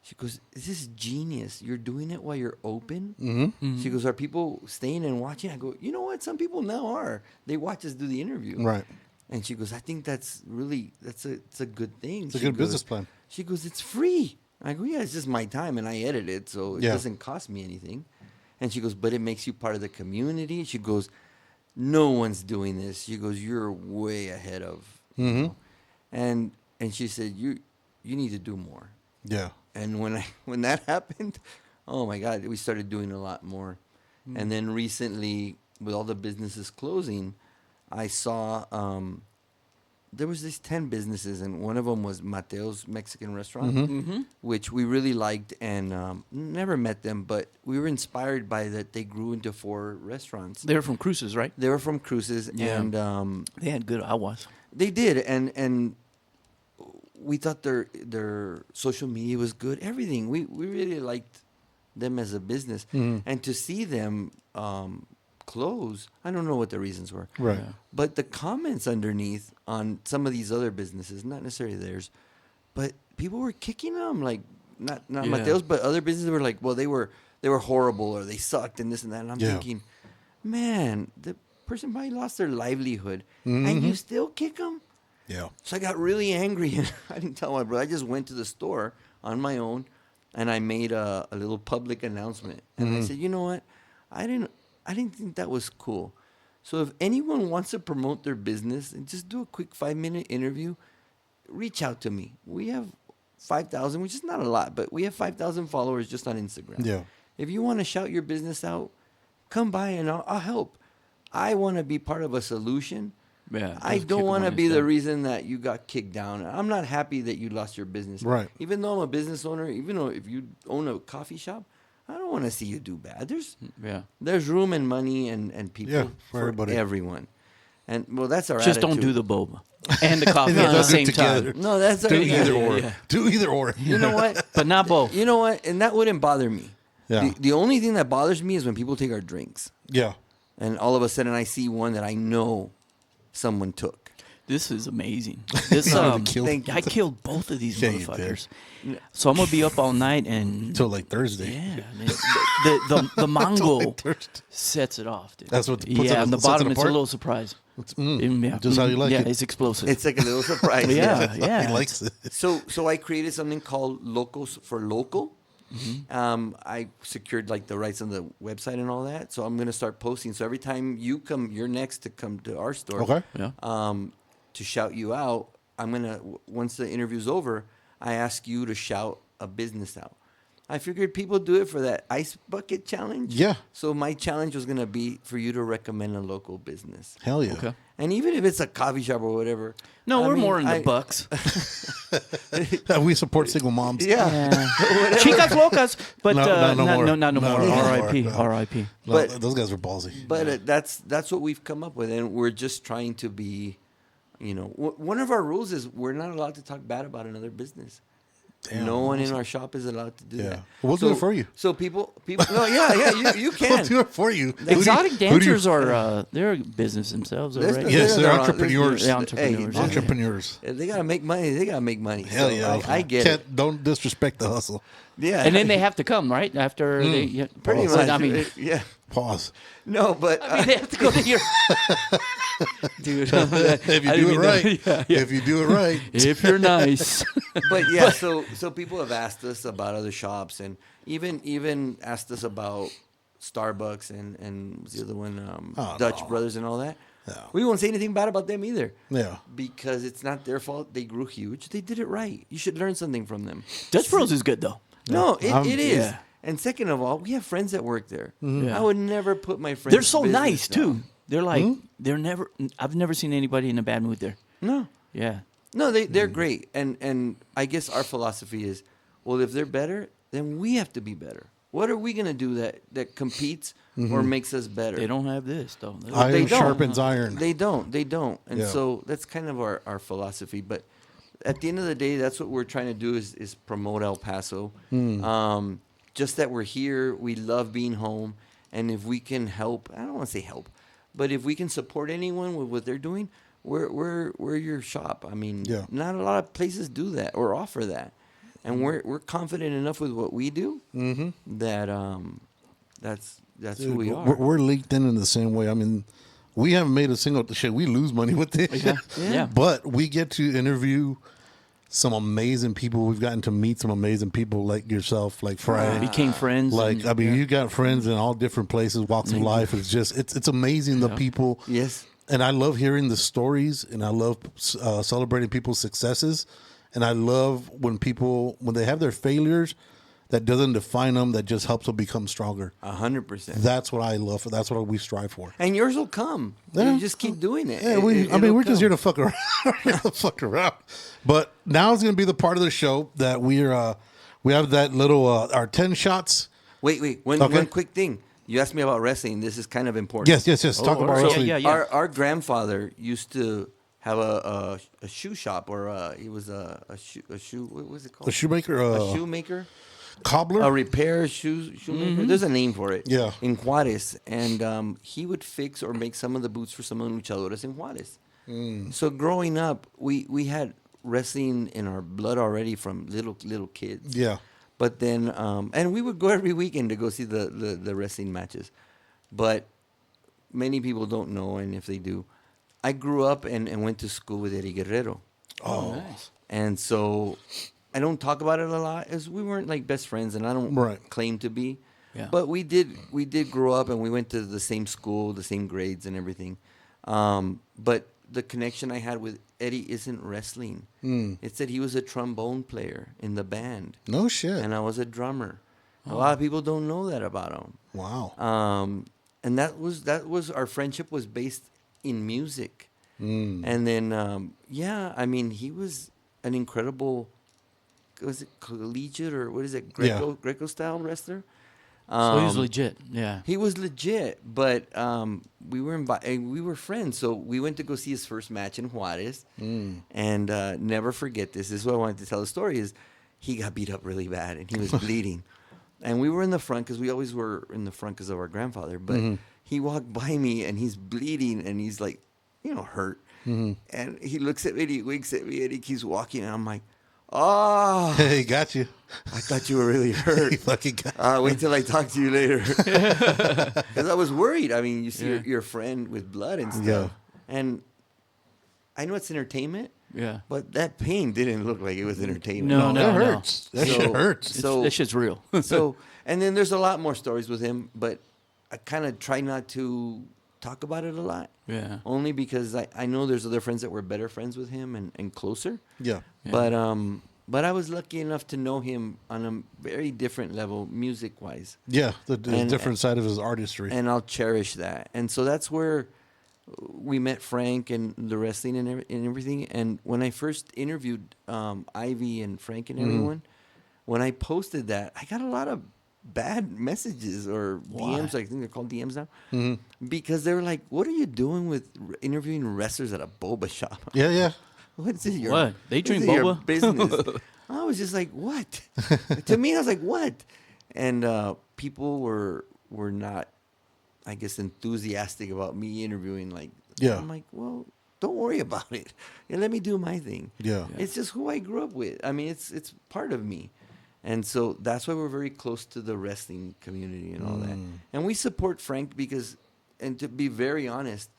She goes, this is genius. You're doing it while you're open. She goes, are people staying and watching? I go, you know what? Some people now are. They watch us do the interview. Right. And she goes, I think it's a good thing. It's a She good goes- business plan. She goes, it's free. I go, yeah, it's just my time, and I edit it, so it Yeah. doesn't cost me anything. And she goes, but it makes you part of the community. She goes, no one's doing this. She goes, you're way ahead of. You know? And she said, you need to do more. Yeah. And when that happened, oh my God, we started doing a lot more. And then recently, with all the businesses closing, I saw there was these 10 businesses, and one of them was Mateo's Mexican restaurant, which we really liked, and never met them, but we were inspired by that. They grew into 4 restaurants. They're from Cruces, right? They were from Cruces, Yeah. and They had good aguas. they did, and we thought their social media was good. Everything we really liked them as a business, and to see them close, I don't know what the reasons were. Right. Yeah. But the comments underneath on some of these other businesses, not necessarily theirs, but people were kicking them, like not Yeah. Mateo's, but other businesses were like, well, they were horrible or they sucked and this and that. And I'm Yeah. thinking, man, the person probably lost their livelihood, and you still kick them. Yeah. So I got really angry, and I didn't tell my brother. I just went to the store on my own, and I made a little public announcement. And I said, you know what? I didn't think that was cool. So if anyone wants to promote their business and just do a quick 5-minute interview, reach out to me. We have 5,000, which is not a lot, but we have 5,000 followers just on Instagram. Yeah. If you want to shout your business out, come by and I'll help. I want to be part of a solution. Yeah. I just don't kick 'em want to on be his the head. reason that you got kicked down. I'm not happy that you lost your business. Right. Even though I'm a business owner, even though if you own a coffee shop, I don't want to see you do bad. Yeah. There's room and money and people Yeah, for everybody. everyone. And well, that's our Just don't attitude. do the boba and the coffee Yeah, at the let's do same together. time. No, that's our Do either yeah. or. yeah. Do either or. You know what? But not both. You know what? And that wouldn't bother me. Yeah. The only thing that bothers me is when people take our drinks, Yeah. and all of a sudden I see one that I know someone took. This is amazing. This even killed Thank you. I killed both of these Yeah, you did. motherfuckers. So I'm gonna be up all night and Until like Thursday. yeah, man, the mango Like Thursday. sets it off, dude. That's what puts yeah, it- on the sets it bottom it's a apart? little surprise. Yeah. Just how you like yeah, it. it's explosive. It's like a little surprise. yeah, yeah. He likes it. So I created something called Locos for Local. I secured like the rights on the website and all that. So I'm gonna start posting. So every time you're next to come to our store. Okay. Yeah. To shout you out, I'm gonna once the interview's over, I ask you to shout a business out. I figured people do it for that ice bucket challenge. Yeah. So my challenge was gonna be for you to recommend a local business. Hell yeah. Okay. And even if it's a coffee shop or whatever. No, I we're mean, more in the bucks. We support single moms. Yeah. Chicas locas, but No, no more. not no No, more. no more. R.I.P. No. R.I.P. No, But- those guys are ballsy. But that's what we've come up with, and we're just trying to be, one of our rules is we're not allowed to talk bad about another business. Damn, No one in our shop is allowed to do Yeah. that. We'll do it for you. So people, no, you We'll can. do it for you. Exotic Who do you- dancers are they're a business themselves, There's- right? Yes, they're there's- entrepreneurs. They're entrepreneurs, Hey, yeah. Entrepreneurs. They gotta make money. They gotta make money. Hell So yeah. I get it. Don't disrespect the hustle. Yeah. And then they have to come right after they. Yeah, pretty Well, much. I mean, Yeah. Pause. No, but I mean, they have to go to your. Dude, If you do it right, if you do it right, if you're nice. but yeah, so people have asked us about other shops, and even asked us about Starbucks and what's the other one, Dutch Brothers and all that. No. We won't say anything bad about them either. Yeah. Because it's not their fault. They grew huge. They did it right. You should learn something from them. Dutch Bros is good though. No, it is. Yeah. And second of all, we have friends that work there. Yeah. I would never put my friends. They're so business nice down. too. They're like they're never. I've never seen anybody in a bad mood there. No, Yeah. no, they're great. And I guess our philosophy is, well, if they're better, then we have to be better. What are we gonna do that competes or makes us better? They don't have this though. Iron They don't. sharpens iron. They don't. And Yeah. so that's kind of our philosophy. But at the end of the day, that's what we're trying to do is promote El Paso. Just that we're here, we love being home, and if we can help, I don't want to say help, but if we can support anyone with what they're doing, we're your shop. I mean, Yeah. not a lot of places do that or offer that, and we're confident enough with what we do that that's who we are. We're linked in the same way. I mean, we haven't made a single shit. We lose money with this. Yeah. But we get to interview some amazing people. We've gotten to meet some amazing people like yourself, like Frank. Became friends. Like, and- I mean, you got friends in all different places, walks of life. It's just, it's amazing the people. Yes. And I love hearing the stories, and I love celebrating people's successes. And I love when they have their failures, that doesn't define them, that just helps them become stronger. 100%. That's what I love. That's what we strive for. And yours will come. Yeah. You just keep doing it. Yeah, It'll we're just come. here to fuck around. We're here to fuck around. But now is going to be the part of the show that we have that little our 10 shots. Wait. One quick thing. You asked me about wrestling. This is kind of important. Yes. Talk about right. wrestling. Yeah. Our grandfather used to have a shoe shop, or he was a shoe. What was it called? A shoemaker, A shoemaker. cobbler. A repair shoemaker. There's a name for it. Yeah. In Juarez, and he would fix or make some of the boots for some of the luchadores in Juarez. So growing up, we had wrestling in our blood already from little kids. Yeah. But then, and we would go every weekend to go see the wrestling matches. But many people don't know, and if they do, I grew up and went to school with Eddie Guerrero. Oh, nice. And so I don't talk about it a lot, as we weren't like best friends, and I don't claim to be. Yeah. But we did grow up, and we went to the same school, the same grades and everything. But the connection I had with Eddie isn't wrestling. It's that he was a trombone player in the band, No shit. and I was a drummer. A lot of people don't know that about him. Wow. And that was our friendship was based in music. And then I mean, he was an incredible, was it collegiate or what is it, Greco style wrestler? So he was legit. Yeah. He was legit, but we were friends, so we went to go see his first match in Juarez, and never forget this. This is what I wanted to tell the story: is he got beat up really bad and he was bleeding, and we were in the front because we always were in the front because of our grandfather. But he walked by me and he's bleeding and he's like, hurt, and he looks at me and he winks at me and he keeps walking, and I'm like, oh, Hey, got you. I thought you were really hurt. He fucking got Wait till I talk to you later. Because I was worried. I mean, you see your friend with blood and stuff. Yeah. And I know it's entertainment, Yeah. but that pain didn't look like it was entertainment. No, that no. hurts. That shit hurts. So, This shit's real. and then there's a lot more stories with him, but I kind of try not to talk about it a lot. Yeah. Only because I know there's other friends that were better friends with him and closer. Yeah. But I was lucky enough to know him on a very different level, music-wise. Yeah. The And- different side of his artistry. And I'll cherish that. And so that's where we met Frank and the wrestling and everything. And when I first interviewed Ivy and Frank and everyone, when I posted that, I got a lot of bad messages or DMs. I think they're called DMs now. Because they were like, what are you doing with interviewing wrestlers at a boba shop? Yeah. What's it your What? They drink what's it your boba? business? I was just like, what? To me, I was like, what? And people were not, I guess, enthusiastic about me interviewing. Like, Yeah. I'm like, well, don't worry about it. Let me do my thing. Yeah. It's just who I grew up with. I mean, it's part of me. And so that's why we're very close to the wrestling community and all that. And we support Frank because, and to be very honest,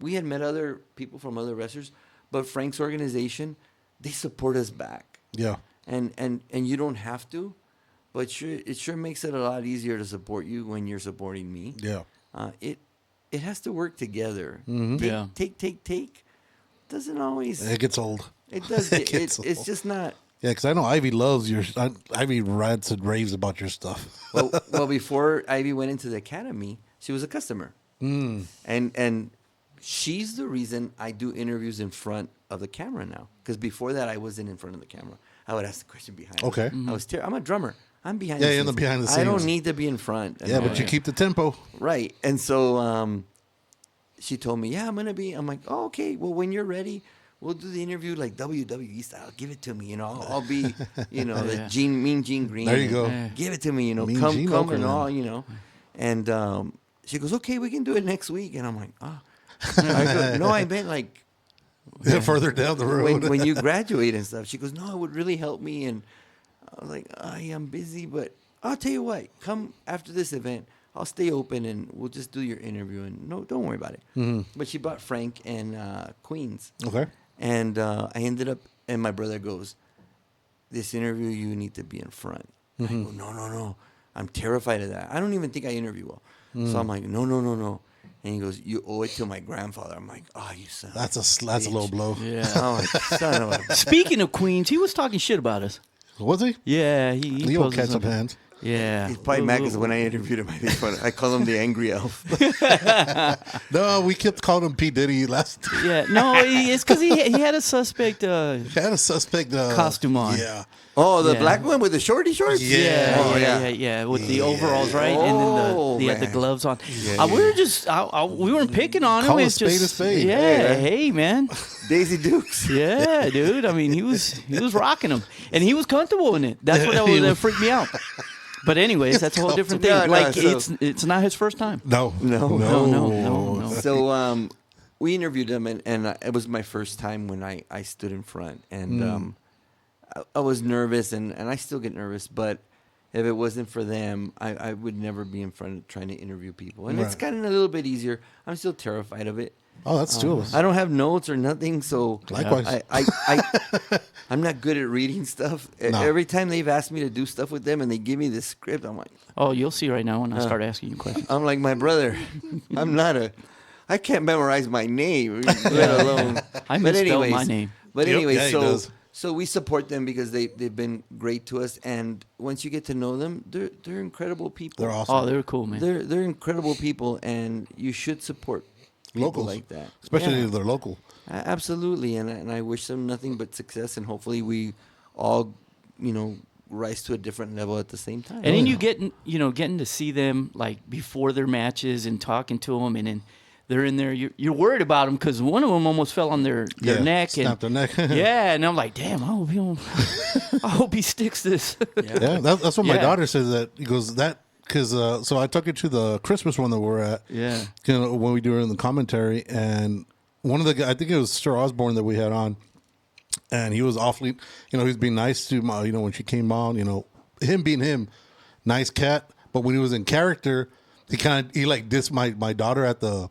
we had met other people from other wrestlers, but Frank's organization, they support us back. Yeah. And you don't have to, but it sure makes it a lot easier to support you when you're supporting me. Yeah. It has to work together. Yeah. Take. Doesn't always. It gets old. It does. It's just not. Yeah, because I know Ivy loves your. Ivy rants and raves about your stuff. Well, before Ivy went into the academy, she was a customer, and she's the reason I do interviews in front of the camera now. Because before that, I wasn't in front of the camera. I would ask the question behind. Okay. I'm a drummer. I'm behind. Yeah, the you're scenes. in the behind the I don't scenes. need to be in front. Yeah, but you keep the tempo. Right. And so she told me, yeah, I'm going to be. I'm like, oh, okay. Well, when you're ready, we'll do the interview like WWE style. Give it to me. You know, I'll be, you know, the Mean Gene Green. There you go. Give it to me. You know, Mean come Gene and Okerlund. all, you know. And she goes, okay, we can do it next week. And I'm like, I go, no, I meant like Yeah, further down the road. when you graduate and stuff. She goes, no, it would really help me. And I was like, I am busy, but I'll tell you what, come after this event. I'll stay open and we'll just do your interview. And no, don't worry about it. But she brought Frank and Queens. Okay. And I ended up, and my brother goes, this interview, you need to be in front. I go, no. I'm terrified of that. I don't even think I interview well. So I'm like, no. And he goes, you owe it to my grandfather. I'm like, oh, you son. That's a low blow. Yeah. Oh, my son of a. Speaking of Queens, he was talking shit about us. Was he? Yeah, he Leo posted catch up something. hands. Yeah. He's probably mad because when I interviewed him, I make fun. I call him the angry elf. No, we kept calling him P. Diddy last. Yeah, no, it's because he had a suspect He had a suspect costume on. Yeah. Oh, the Yeah. black one with the shorty shorts? Yeah. Oh, yeah, with the overalls, right? And Oh, then he had the man. gloves on. Yeah, we were just, we weren't picking on him. Call a It's spade a just, spade. Yeah, hey, man. Daisy Dukes. Yeah, dude. I mean, he was rocking them, and he was comfortable in it. That's what that freaked me out. But anyways, that's a whole different thing. No, Like so- it's not his first time. No. No. So we interviewed him, and it was my first time when I stood in front. And I was nervous, and I still get nervous. But if it wasn't for them, I would never be in front trying to interview people. And it's Right. gotten a little bit easier. I'm still terrified of it. Oh, that's two of us. I don't have notes or nothing, so Likewise. I'm not good at reading stuff. No. Every time they've asked me to do stuff with them and they give me the script, I'm like, Oh, you'll see right now when I start asking you questions. I'm like my brother. I can't memorize my name, let alone. I misspelled my name. But Yep. anyway, Yeah, he does. so we support them because they've been great to us, and once you get to know them, they're incredible people. They're awesome. Oh, they were cool, man. They're incredible people, and you should support people Locals. like that, Especially Yeah. if they're local. Absolutely, and I wish them nothing but success, and hopefully we all, rise to a different level at the same time. And then you getting to see them like before their matches and talking to them, and then they're in there. You're worried about them because one of them almost fell on their Yeah, neck. snapped their neck. Yeah, and I'm like, damn, I hope he sticks this. Yeah, that's what my Yeah. daughter says. That he goes that because so I took her to the Christmas one that we're at. Yeah. When we do it in the commentary, and one of the guys, I think it was Sir Osborne that we had on, and he was awfully, he's being nice to my, when she came on, him being him, nice cat. But when he was in character, he like dissed my daughter at the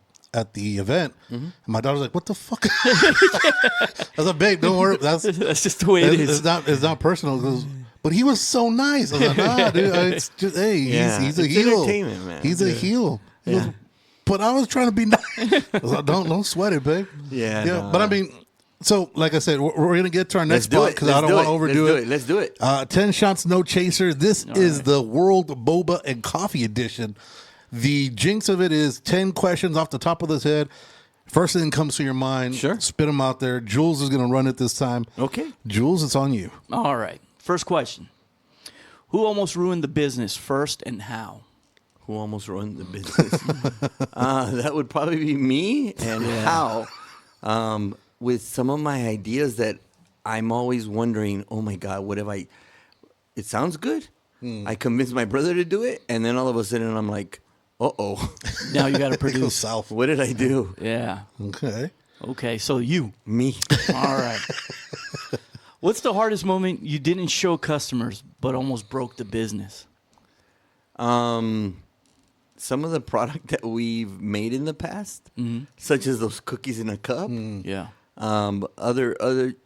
event, and my daughter's like, "What the fuck?" I was like, "Babe, don't worry. That's just the way it is. It's not personal." It goes, but he was so nice. I was like, "Nah, dude. It's just he's a It's heel. entertainment, man. He's a heel." He goes, but I was trying to be nice. I was like, "Don't sweat it, babe." Yeah, no. But I mean, so like I said, we're gonna get to our next Let's do spot it. because I don't want to overdo it. Let's do it. 10 shots, no chaser. This is the World Boba and Coffee edition. The jinx of it is 10 questions off the top of his head. First thing comes to your mind, Sure. spit them out there. Jules is going to run it this time. Okay. Jules, it's on you. All right. First question: who almost ruined the business first, and how? Who almost ruined the business? That would probably be me. And how? With some of my ideas that I'm always wondering, oh my God, what if it sounds good. I convinced my brother to do it. And then all of a sudden I'm like, uh-oh, Now you got to Go produce. south. what did I do? Yeah. Okay. Okay. So you. Me. All right. What's the hardest moment you didn't show customers but almost broke the business? Some of the product that we've made in the past, such as those cookies in a cup. Yeah. Other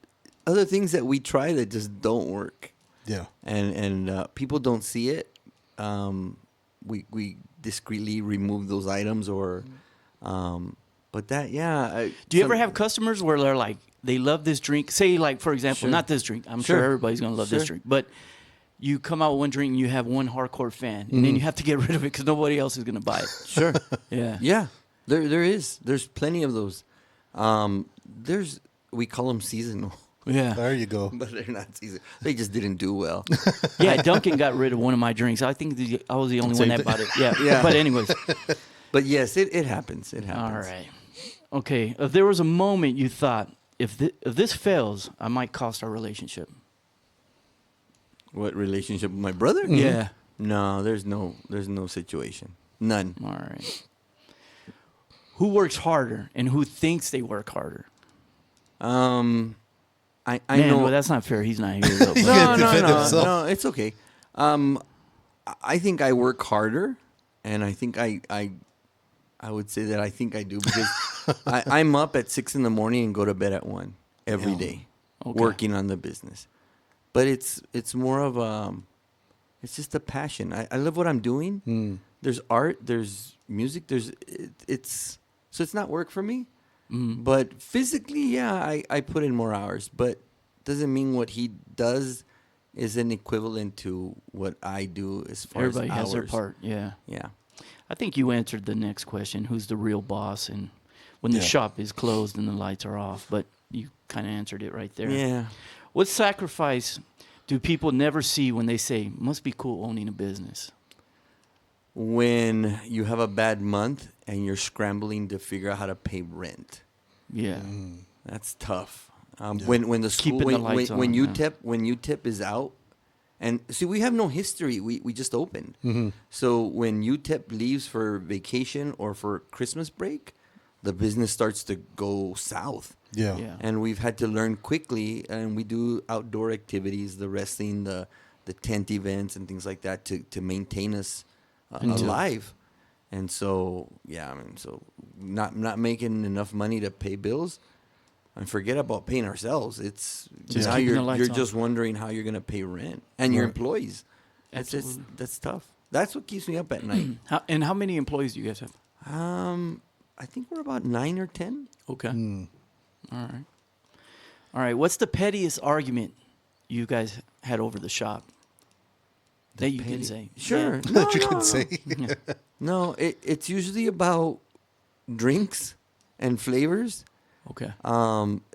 things that we try that just don't work. Yeah. And people don't see it. We discreetly remove those items but that, yeah. Do you ever have customers where they're like, they love this drink? Say, like, for example, Sure. not this drink. I'm sure everybody's going to love this Sure. drink. But you come out with one drink and you have one hardcore fan, and then you have to get rid of it because nobody else is going to buy it. Sure. Yeah. Yeah. There's plenty of those. We call them seasonal. Yeah. There you go. But they're not seasonal. They just didn't do well. Yeah, Duncan got rid of one of my drinks. I think I was the only one Same that thing. bought it. Yeah. Yeah. But anyways. But yes, it happens. It happens. All right. Okay. If there was a moment you thought, if this fails, I might cost our relationship. What relationship with my brother? Yeah. No, there's no situation. None. All right. Who works harder and who thinks they work harder? I Man, know. well, that's not fair. He's not here. Though, but- can't defend himself. No, it's okay. I think I work harder, and I think I would say that I think I do because I'm up at 6 a.m. and go to bed at 1 every day, Okay. working on the business. But it's more of it's just a passion. I love what I'm doing. There's art, there's music, it's not work for me. But physically, yeah, I put in more hours. But doesn't mean what he does isn't equivalent to what I do as far Everybody as has their hours. part. Yeah. Yeah. I think you answered the next question. Who's the real boss? And when the Yeah. shop is closed and the lights are off. But you kind of answered it right there. Yeah. What sacrifice do people never see when they say, must be cool owning a business? When you have a bad month and you're scrambling to figure out how to pay rent, Yeah. that's tough. When the school Keeping the lights when on, UTEP is out, and see, we have no history. We just opened. So when UTEP leaves for vacation or for Christmas break, the business starts to go south. Yeah. Yeah. And we've had to learn quickly, and we do outdoor activities, the wrestling, the tent events, and things like that to maintain us alive. And so, yeah, I mean, so not making enough money to pay bills, and forget about paying ourselves. It's Just now keeping the you're lights on. just wondering how you're gonna pay rent and your Right. employees. Absolutely. That's tough. That's what keeps me up at night. How many employees do you guys have? I think we're about 9 or 10. Okay. All right. All right. What's the pettiest argument you guys had over the shop? That you can say. Sure. Yeah. No, That you no, can no. say. No, it's usually about drinks and flavors. Okay.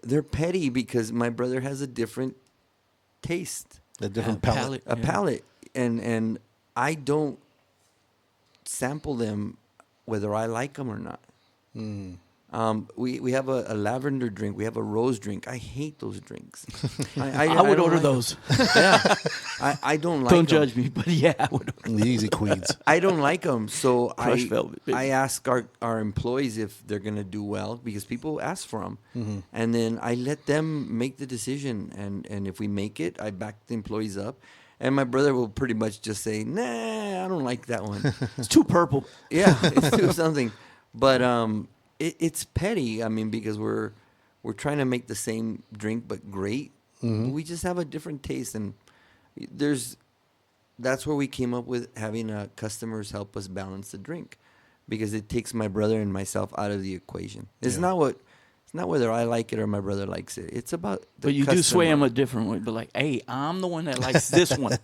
They're petty because my brother has a different taste, A different Yeah, palette. a yeah. palate, and I don't sample them whether I like them or not. We have a lavender drink. We have a rose drink. I hate those drinks. I would don't order like 'em. those. Yeah, I don't like Don't 'em. judge me, but yeah, I would order. The easy queens. I don't like them, so Crushed velvet, baby. I ask our employees if they're gonna do well because people ask for them, and then I let them make the decision. And if we make it, I back the employees up. And my brother will pretty much just say, "Nah, I don't like that one." It's too purple. Yeah, it's do something, but it's petty. I mean, because we're trying to make the same drink but great. We just have a different taste, and that's where we came up with having customers help us balance the drink, because it takes my brother and myself out of the equation. It's not whether I like it or my brother likes it. It's about the But you do sway customer. them a different way. But like, hey, I'm the one that likes this one.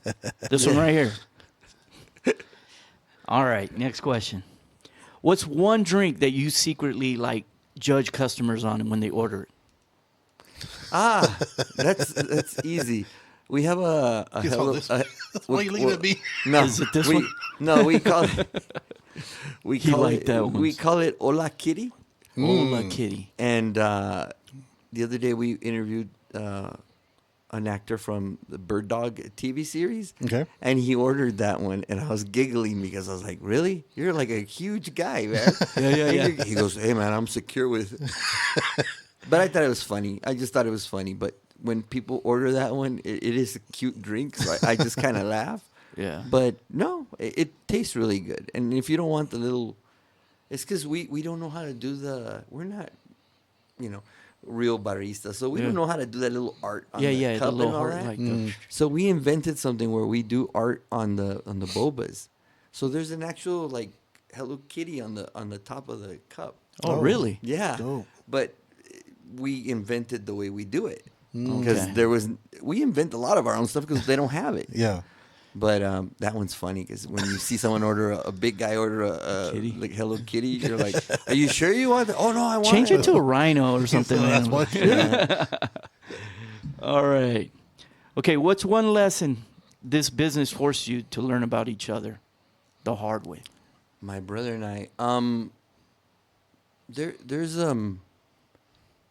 This one right here. All right, next question. What's one drink that you secretly like judge customers on when they order it? That's easy. We have a Guess all this- Why are you looking at me? No, Is it this we, one? No, we call it. We He call liked it. that one. We call it Hola Kitty. Hola Kitty. And the other day we interviewed an actor from the Bird Dog TV series. Okay. And he ordered that one, and I was giggling because I was like, "Really? You're like a huge guy, man." Yeah. He goes, "Hey, man, I'm secure with." But I thought it was funny. I just thought it was funny. But when people order that one, it is a cute drink, so I just kind of laugh. Yeah. But no, it tastes really good. And if you don't want the little, it's because we don't know how to do we're not, real baristas, so we don't know how to do that little art on the cup the little and all heart, that. like the, So we invented something where we do art on the bobas. So there's an actual like Hello Kitty on the top of the cup. oh, really? Yeah, Dope. but we invented the way we do it Mm. because we invent a lot of our own stuff because they don't have it. Yeah. But that one's funny because when you see someone order a big guy order a Kitty. like Hello Kitty, you're like, "Are you sure you want that?" Oh no, I want Change it to a rhino or something. That's man. what. Yeah. All right. Okay, what's one lesson this business forced you to learn about each other the hard way? My brother and I, there's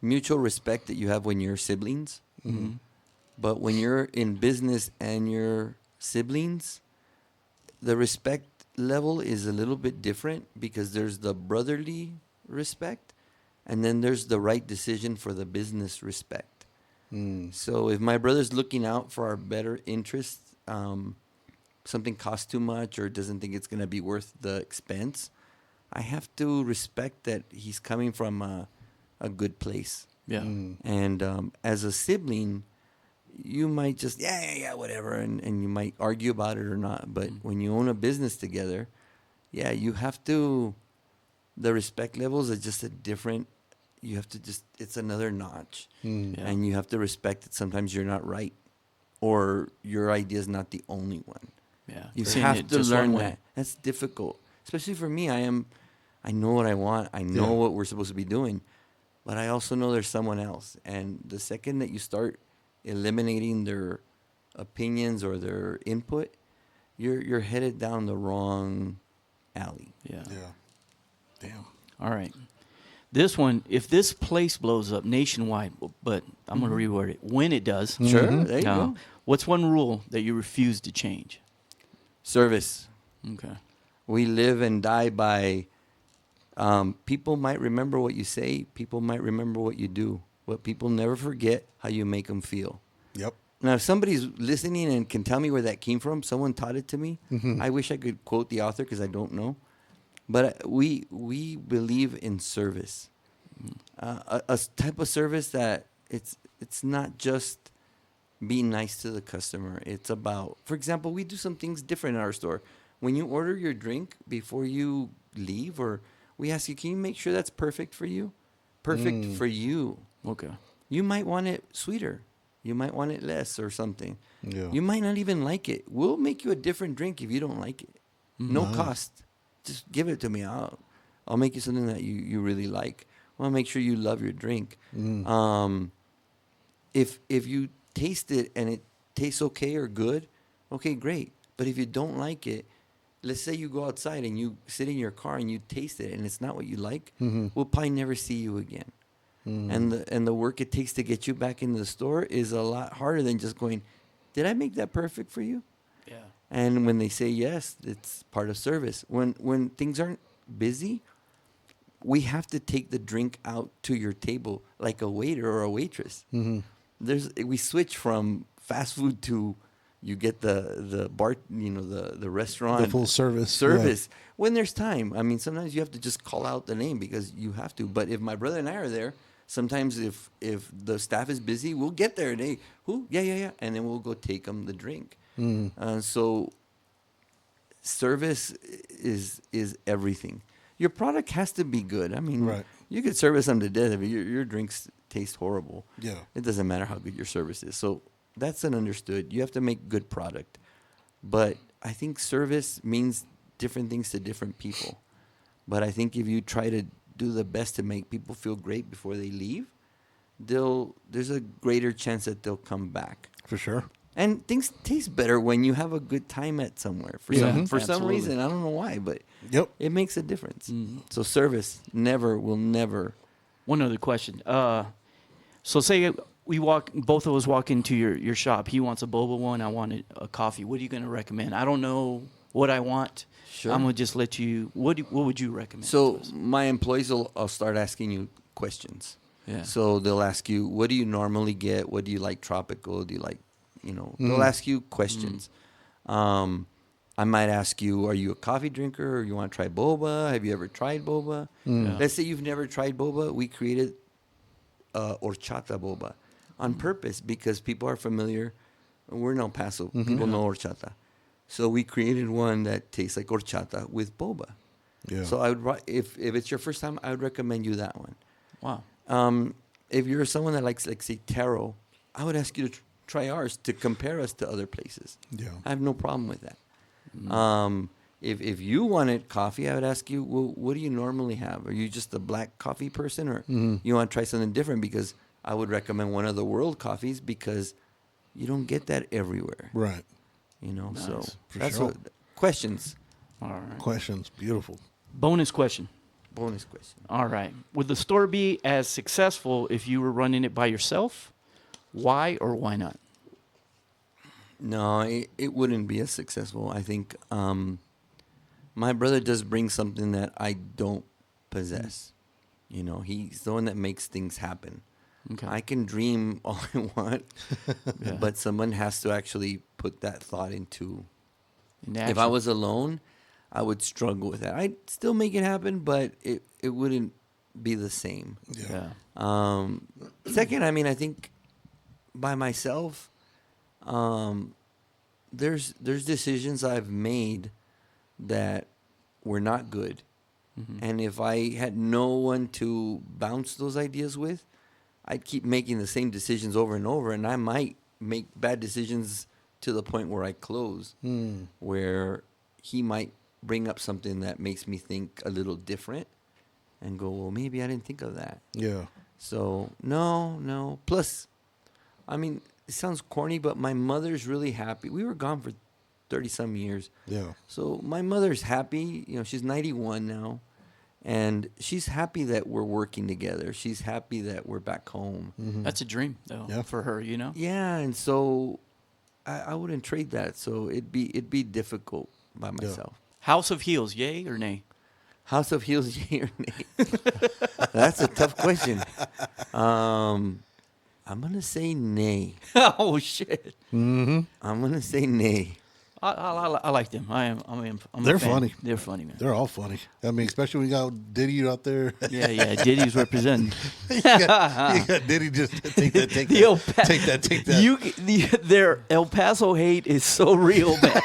mutual respect that you have when you're siblings, but when you're in business and you're siblings, the respect level is a little bit different because there's the brotherly respect, and then there's the right decision for the business respect. So if my brother's looking out for our better interests, something costs too much or doesn't think it's going to be worth the expense, I have to respect that he's coming from a good place. Yeah. And as a sibling, you might just, whatever, and you might argue about it or not. But when you own a business together, you have to, the respect levels are just you have to it's another notch. Yeah. And you have to respect that sometimes you're not right or your idea is not the only one. Yeah. You Seeing have it to just learn one way. that. That's difficult, especially for me. I know what I want. I know what we're supposed to be doing, but I also know there's someone else. And the second that you start eliminating their opinions or their input, you're headed down the wrong alley. Yeah. Yeah. Damn. All right. This one, if this place blows up nationwide, but I'm going to reword it, when it does. Sure, there you Now, go. what's one rule that you refuse to change? Service. Okay. We live and die by. People might remember what you say. People might remember what you do. But people never forget how you make them feel. Yep. Now, if somebody's listening and can tell me where that came from, someone taught it to me. I wish I could quote the author because I don't know. But we believe in service, a type of service that it's not just being nice to the customer. It's about, for example, we do some things different in our store. When you order your drink before you leave, or we ask you, can you make sure that's perfect for you? Perfect for you. Okay. You might want it sweeter. You might want it less or something. Yeah. You might not even like it. We'll make you a different drink if you don't like it. No cost. Just give it to me. I'll make you something that you really like. I'll make sure you love your drink. If you taste it and it tastes okay or good, okay, great. But if you don't like it, let's say you go outside and you sit in your car and you taste it and it's not what you like, we'll probably never see you again. And the work it takes to get you back into the store is a lot harder than just going, did I make that perfect for you? Yeah. And when they say yes, it's part of service. When things aren't busy, we have to take the drink out to your table like a waiter or a waitress. We switch from fast food to you get the bar, the restaurant, The full service. service when there's time. I mean, sometimes you have to just call out the name because you have to. But if my brother and I are there, sometimes if the staff is busy, we'll get there and hey, who? Yeah, and then we'll go take them the drink. So service is everything. Your product has to be good. I mean, Right. you could service them to death if your drinks taste horrible. Yeah. It doesn't matter how good your service is. So that's an understood. You have to make good product. But I think service means different things to different people. But I think if you try to do the best to make people feel great before they leave, there's a greater chance that they'll come back. For sure. And things taste better when you have a good time at somewhere. For Yeah, some absolutely. reason, I don't know why, but Yep. it makes a difference. So service will never. One other question. So say both of us walk into your shop. He wants a boba one. I want a coffee. What are you going to recommend? I don't know what I want. Sure. I'm going to just let you, what would you recommend? So to us? my employees I'll start asking you questions. Yeah. So they'll ask you, what do you normally get? What do you like tropical? Do you like, they'll ask you questions. I might ask you, are you a coffee drinker or you want to try boba? Have you ever tried boba? Yeah. Let's say you've never tried boba. We created horchata boba on purpose because people are familiar. We're in El Paso. People know horchata. So we created one that tastes like horchata with boba. Yeah. So I would, if it's your first time, I would recommend you that one. Wow. If you're someone that likes, like, say, taro, I would ask you to try ours to compare us to other places. Yeah. I have no problem with that. If you wanted coffee, I would ask you, well, what do you normally have? Are you just a black coffee person, or you want to try something different? Because I would recommend one of the world coffees because you don't get that everywhere. Right. So For that's sure. what questions. All right. Questions. Beautiful. Bonus question. Bonus question. All right. Would the store be as successful if you were running it by yourself? Why or why not? No, it wouldn't be as successful. I think my brother does bring something that I don't possess. He's the one that makes things happen. Okay. I can dream all I want, Yeah. but someone has to actually put that thought into. In If I action. was alone, I would struggle with that. I'd still make it happen, but it wouldn't be the same. Yeah. Yeah. Second, I think by myself, there's decisions I've made that were not good. And if I had no one to bounce those ideas with, I'd keep making the same decisions over and over, and I might make bad decisions to the point where I close, where he might bring up something that makes me think a little different and go, well, maybe I didn't think of that. Yeah. So, no. Plus, it sounds corny, but my mother's really happy. We were gone for 30-some years. Yeah. So my mother's happy. She's 91 now. And she's happy that we're working together. She's happy that we're back home. That's a dream, though, Yeah. for her, Yeah, and so I wouldn't trade that. So it'd be difficult by myself. House of Heels, yay or nay? House of Heels, yay or nay? That's a tough question. I'm gonna say nay. Oh, shit. I'm gonna say nay. I like them. I'm They're a fan. funny. They're funny, man. They're all funny. Especially when you got Diddy out there. Yeah. Diddy's representing. you got Diddy just take that. The El Pa- Take that. Their El Paso hate is so real, man.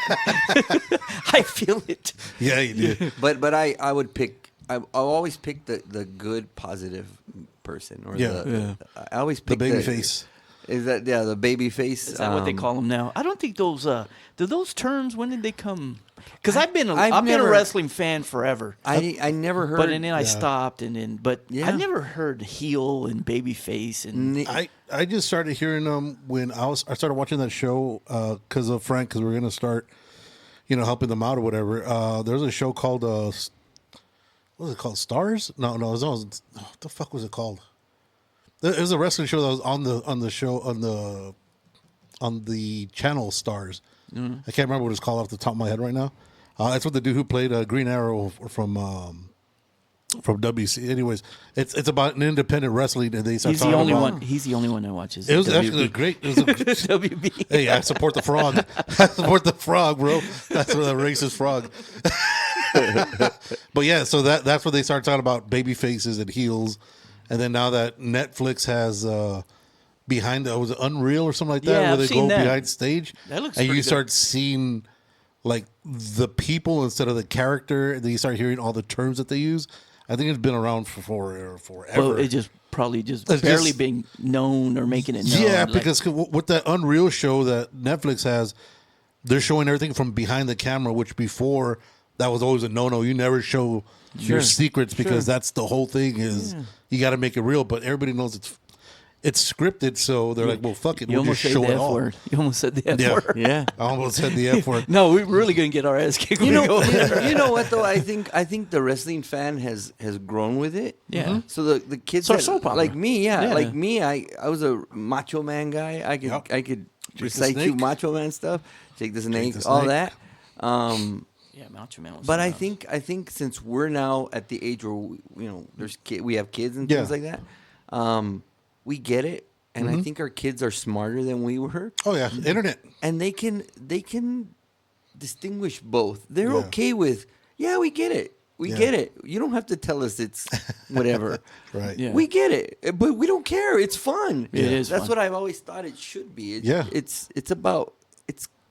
I feel it. Yeah, you did. But I would pick. I'll always pick the good, positive person. Or I always The pick baby face. Is that the baby face? Is that what they call them now? I don't think those. Do those terms? When did they come? Because I've been a wrestling fan forever. I never heard. But and then I stopped, but Yeah. I never heard heel and baby face and I just started hearing them when I started watching that show because of Frank, because we were gonna start, helping them out or whatever. There's a show called what was it called? Stars? No, what the fuck was it called? It was a wrestling show that was on the channel Stars. I can't remember what it's called off the top of my head right now. It's with the dude who played Green Arrow from WC. Anyways, it's about an independent wrestling, and they start he's the talking only about, one. He's the only one that watches. It was WB. actually great. It was a, WB. hey, I support the frog. I support the frog, bro. That's the racist frog. But yeah, so that's where they start talking about baby faces and heels, and then now that Netflix has behind was it Unreal or something like that, Yeah, where I've they seen go that. behind stage, That looks and you pretty good. start seeing like the people instead of the character, and then you start hearing all the terms that they use. I think it's been around for forever. Well, it just probably just It's barely just- being known or making it known. Yeah, like- because with that Unreal show that Netflix has, they're showing everything from behind the camera, which before that was always a no-no. You never show your secrets because that's the whole thing is you got to make it real. But everybody knows it's scripted, so they're like, well, fuck it, you we'll almost just said show the it F all. word. You almost said the F Yeah. word. Yeah. I almost said the F word. No, we're really gonna get our ass kicked. when we go over there. You know what though? I think the wrestling fan has grown with it. Yeah. Mm-hmm. Mhm. So the kids So that- soap opera. like me, Yeah. like me, I was a Macho Man guy. I could Yep. the recite you snake. Macho Man stuff, Jake the Snake, the all Snake. that. Yeah, Macho Man was But I something else. think since we're now at the age where we have kids and Yeah. things like that, We get it, and I think our kids are smarter than we were, Oh yeah, internet. and they can distinguish both. They're Yeah. okay with, yeah, we get it. We Yeah. get it. You don't have to tell us it's whatever. Right. Yeah. We get it, but we don't care. It's fun. It is That's fun. what I've always thought it should be. Yeah. It's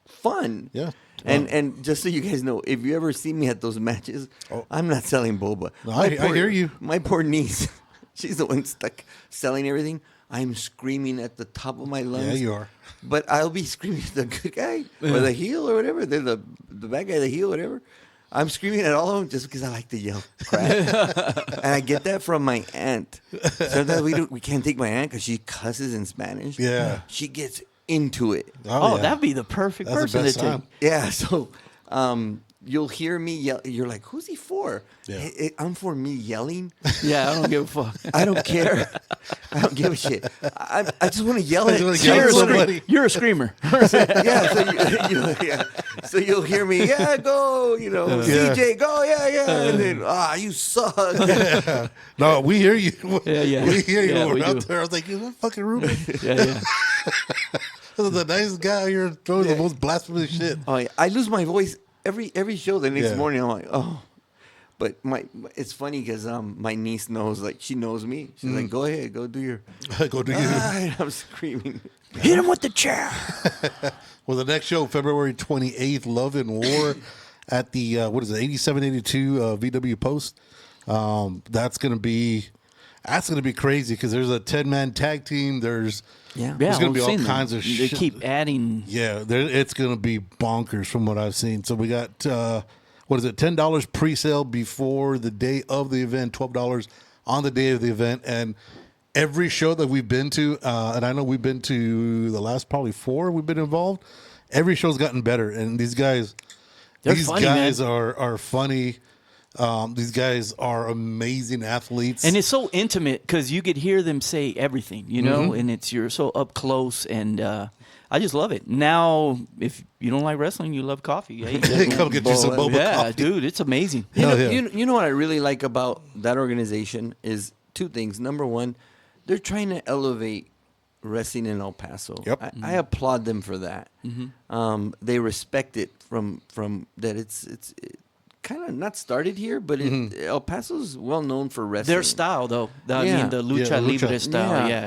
fun. Yeah. And just so you guys know, if you ever see me at those matches, I'm not selling boba. No, I hear you. My poor niece, she's the one stuck selling everything. I'm screaming at the top of my lungs. Yeah, you are. But I'll be screaming at the good guy or the heel or whatever. They're the bad guy, the heel, whatever. I'm screaming at all of them just because I like to yell crap. And I get that from my aunt. Sometimes we can't take my aunt because she cusses in Spanish. Yeah. She gets into it. Oh, yeah. that'd be the perfect That's the person to best take. time. Yeah, so you'll hear me yell. You're like, who's he for? Yeah. I'm for me yelling. Yeah, I don't give a fuck. I don't care. I don't give a shit. I just want to yell I at just wanna yell You're at a, somebody. you're a screamer. Yeah, so you'll hear me, yeah, go, CJ, go, yeah, and then, you suck. No, we hear you. Yeah, yeah. We hear you Yeah, when we we're out do. there. I was like, is that fucking Ruben? Yeah, yeah. This is the nicest guy here throwing the most blasphemous shit. Oh, yeah. I lose my voice every show. The next Yeah. morning, I'm like, oh. But it's funny because my niece knows, like, she knows me. She's like, go ahead, go do your. Go do you. And I'm screaming. Hit him with the chair. Well, the next show, February 28th, Love and War at the, 8782 VW Post. That's going to be crazy because there's a 10-man tag team. There's Yeah. There's gonna I've be all seen them. kinds of They shit. keep adding. Yeah, it's going to be bonkers from what I've seen. So we got, $10 pre-sale before the day of the event, $12 on the day of the event. And every show that we've been to, and I know we've been to the last probably 4 we've been involved, every show's gotten better. And these guys, They're funny, man. are funny. These guys are amazing athletes. And it's so intimate because you could hear them say everything, and you're so up close, and I just love it. Now, if you don't like wrestling, you love coffee. Hey, Come get you some boba yeah, coffee. dude, it's amazing. Hell yeah. You know what I really like about that organization is 2 things. Number one, they're trying to elevate wrestling in El Paso. Yep. I applaud them for that. They respect it from that. It's kind of not started here, but El Paso's well known for wrestling. Their style, though, I Yeah. mean, the lucha Yeah, lucha. libre style, yeah,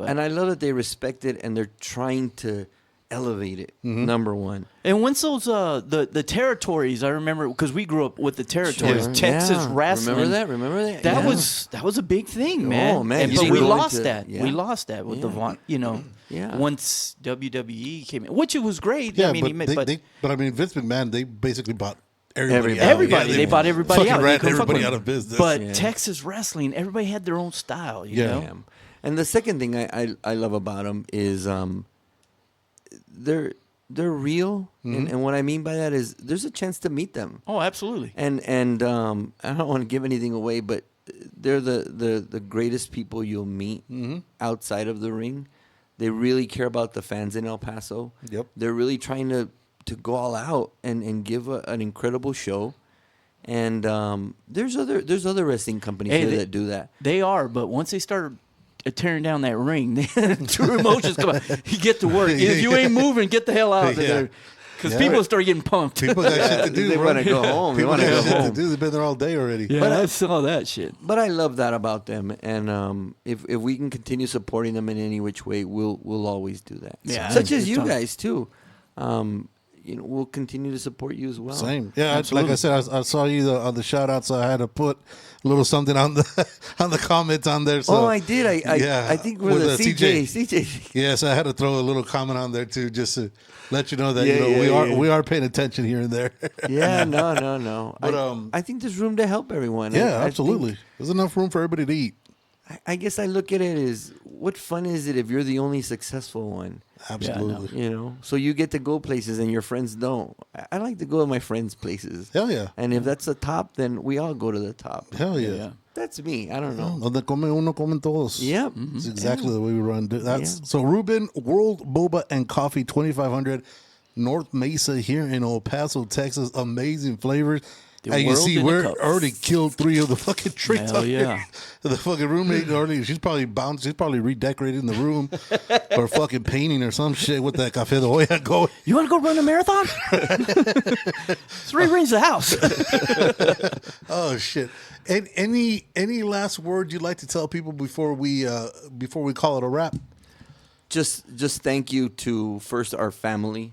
and I love that they respect it and they're trying to elevate it. Number one. And once those the territories, I remember because we grew up with the territories, Sure. Texas Yeah. wrestling. Remember that? That Yeah. was a big thing, man. Oh, man. And, You but see we going lost to- that. yeah. We lost that with the Yeah. once WWE came in, which it was great. Yeah, I mean, but I mean, Vince McMahon, they basically bought everybody out. everybody, Yeah, they bought everybody fucking out. They ran couldn't fuck everybody with out them. of business. But Yeah. Texas wrestling, everybody had their own style. You Yeah. know? Yeah. And the second thing I love about them is they're real, and what I mean by that is there's a chance to meet them. Oh, absolutely. And I don't want to give anything away, but they're the greatest people you'll meet outside of the ring. They really care about the fans in El Paso. Yep. They're really trying to go all out and give an incredible show. And there's other wrestling companies Hey, here they- that do that. They are, but once they start tearing down that ring, true emotions come out. You get to work. If you ain't moving, get the hell out of Yeah. there. Because Yeah. people start getting pumped. People got shit to do. They bro. want to go home. They People want to got go shit to home. do. They've been there all day already. Yeah, But I saw that shit. But I love that about them, and if we can continue supporting them in any which way, we'll always do that. Yeah, such it's as you tough. guys too. We'll continue to support you as well. Same. Yeah, like Absolutely. I said, I saw you on the shout out, so I had to put a little something on the on the comments on there. So, Oh, I did. yeah, I think we're with the CJ. CJ. Yes, I had to throw a little comment on there too, just to let you know that Yeah, we are paying attention here and there. Yeah, no. But, I think there's room to help everyone. Yeah, I absolutely. think- There's enough room for everybody to eat. I guess I look at it as what fun is it if you're the only successful one? Absolutely. So you get to go places and your friends don't. I like to go to my friends' places. Hell yeah. And if that's the top, then we all go to the top. Hell yeah. That's me. I don't know. Donde come uno, comen todos. Yep. That's exactly the way we run. That's Yeah. so Ruben, World Boba and Coffee, 2500 North Mesa here in El Paso, Texas. Amazing flavors. The And you world see, in a we're cup. already killed 3 of the fucking trees. Hell out yeah. here. The fucking roommate already, she's probably bounced. She's probably redecorating the room or fucking painting or some shit with that Café de Olla going. You want to go run a marathon? 3 rings the house. Oh shit! And any last words you'd like to tell people before we call it a wrap? Just thank you to first our family.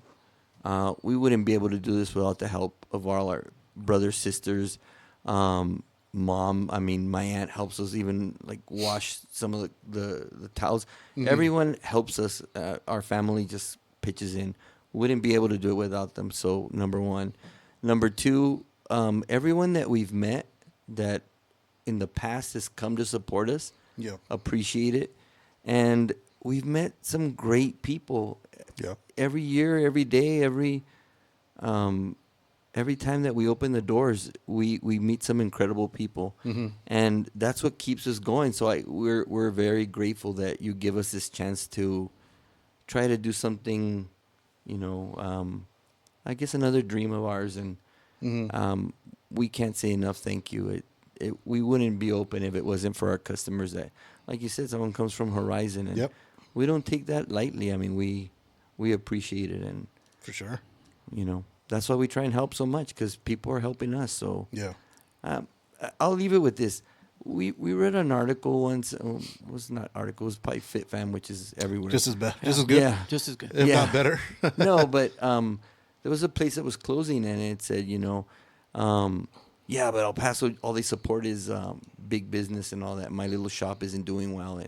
We wouldn't be able to do this without the help of all our brothers, sisters, mom. I mean, my aunt helps us even like wash some of the towels. Everyone helps us. Our family just pitches in. Wouldn't be able to do it without them. So number one. Number two, everyone that we've met that in the past has come to support us. Yeah. Appreciate it. And we've met some great people. Yeah. Every year, every day, every time that we open the doors, we meet some incredible people, and that's what keeps us going. So we're very grateful that you give us this chance to try to do something, I guess another dream of ours, and we can't say enough thank you. We wouldn't be open if it wasn't for our customers. That, like you said, someone comes from Horizon, and we don't take that lightly. I mean, we appreciate it, and For sure. that's why we try and help so much, because people are helping us. So Yeah. I'll leave it with this. We read an article once. It was not article. It was probably FitFam, which is everywhere. Just as bad. Just as good. Yeah. Just as good. If Yeah. not better. No, but there was a place that was closing, and it said, but El Paso, all they support is big business and all that. My little shop isn't doing well,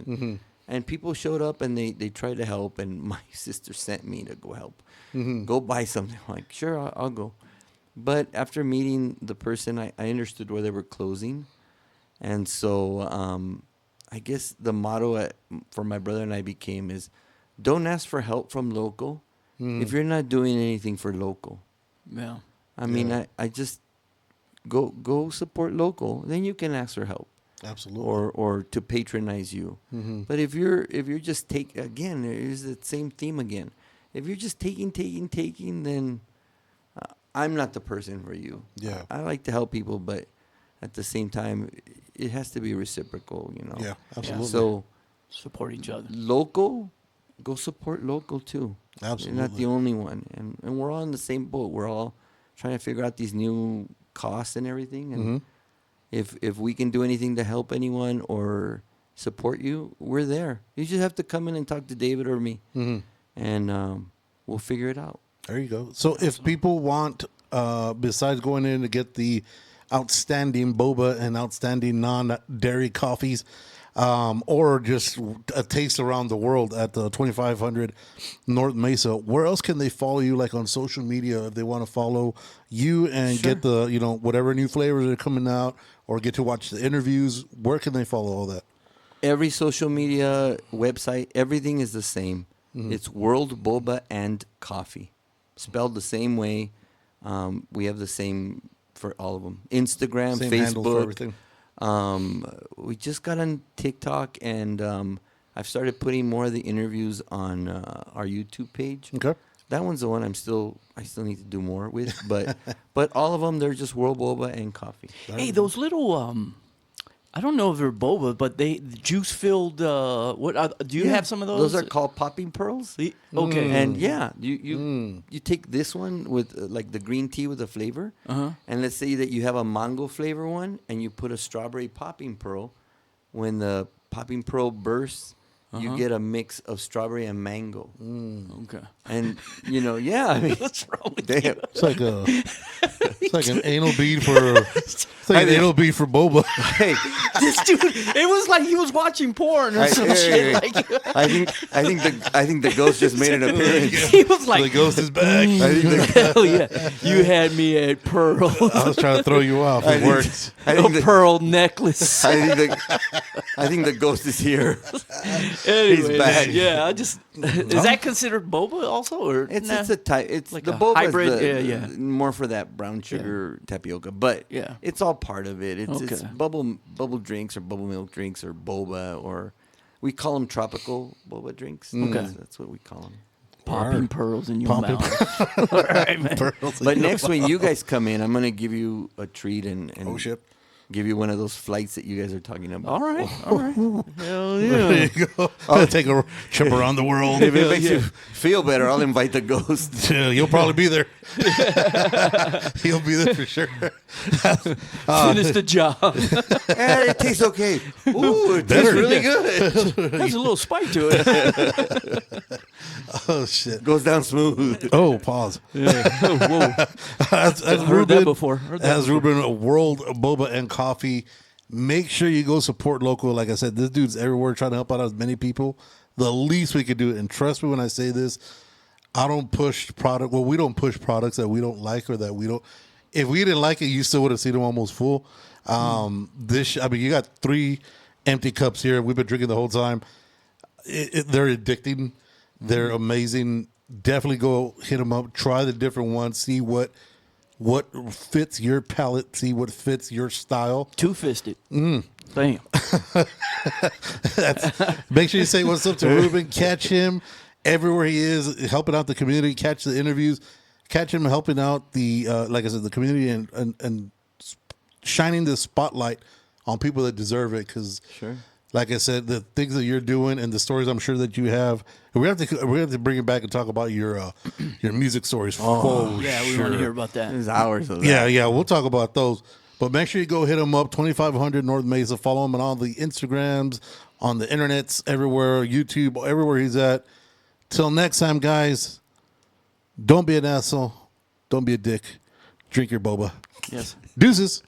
and people showed up and they tried to help, and my sister sent me to go help, go buy something. I'm like, sure, I'll go. But after meeting the person, I understood why they were closing, and so I guess the motto for my brother and I became is, don't ask for help from local if you're not doing anything for local. Yeah. I mean, I just go support local. Then you can ask for help, Absolutely. or to patronize you. But if you're just again, there's the same theme again. If you're just taking, then I'm not the person for you. Yeah. I like to help people, but at the same time, it has to be reciprocal. Yeah, absolutely. So Support each other. local, go support local too. Absolutely. You're not the only one, and we're all in the same boat. We're all trying to figure out these new costs and everything, and if we can do anything to help anyone or support you, we're there. You just have to come in and talk to David or me, and we'll figure it out. There you go. So if people want, besides going in to get the outstanding boba and outstanding non-dairy coffees, or just a taste around the world at the 2500 North Mesa, where else can they follow you, like on social media, if they want to follow you and get the, whatever new flavors are coming out, or get to watch the interviews? Where can they follow all that? Every social media website, everything is the same. It's World Boba and Coffee, spelled the same way. We have the same for all of them. Instagram, Same handle for Facebook. everything. We just got on TikTok, and I've started putting more of the interviews on our YouTube page. Okay. That one's the one I still need to do more with, but all of them, they're just World Boba and Coffee. Hey, those little I don't know if they're boba, but the juice filled. Do you have some of those? Those are called popping pearls. Okay. And you take this one with like the green tea with the flavor, and let's say that you have a mango flavor one, and you put a strawberry popping pearl. When the popping pearl bursts, you get a mix of strawberry and mango. Okay. And I mean, What's wrong with damn. you? It's like an anal bead for boba. Hey, This dude, it was like he was watching porn or some shit. Like, I think the ghost just made an appearance. he was like, The ghost is back. hell yeah, you had me at pearl. I was trying to throw you off. It worked. I think A pearl necklace. I think the ghost is here. Anyway, back. yeah, is that considered boba also, or It's nah? a type. It's Like the a boba hybrid, is yeah. more for that brown sugar tapioca, but Yeah. it's all part of it. It's Okay. bubble drinks or bubble milk drinks or boba, or we call them tropical boba drinks. Okay. That's what we call them. popping pearls in your Pumping mouth. All right, man. pearls. But next when you guys come in, I'm gonna give you a treat and Oh shit. give you one of those flights that you guys are talking about. All right, all right. Hell There yeah. you go. I'll take a trip around the world. If it makes you feel better, I'll invite the ghost. Yeah, you'll probably be there. He'll be there for sure. Finish the job. It tastes okay. Ooh, it tastes Better. really good. Has a little spike to it. Oh shit. Goes down smooth. Oh, pause. Whoa. As Heard that before. As Ruben, World Boba and Coffee. Make sure you go support local. Like I said, this dude's everywhere trying to help out as many people. The least we could do, and trust me when I say this, I don't push product. Well, we don't push products that we don't like or that we don't. If we didn't like it, you still would have seen them almost full. You got 3 empty cups here. We've been drinking the whole time. They're addicting. They're amazing. Definitely go hit them up. Try the different ones. See what fits your palate. See what fits your style. Two-fisted. Damn. Make sure you say what's up to Ruben. Catch him everywhere he is, helping out the community. Catch the interviews. Catch him helping out the like I said, the community and shining the spotlight on people that deserve it. Because, like I said, the things that you're doing and the stories I'm sure that you have, and we have to bring it back and talk about your music stories. Oh, Yeah, we sure. want to hear about that. There's hours of that. Yeah, we'll talk about those. But make sure you go hit him up, 2500 North Mesa. Follow him on all the Instagrams, on the internets, everywhere, YouTube, everywhere he's at. Till next time, guys, don't be an asshole. Don't be a dick. Drink your boba. Yes. Deuces.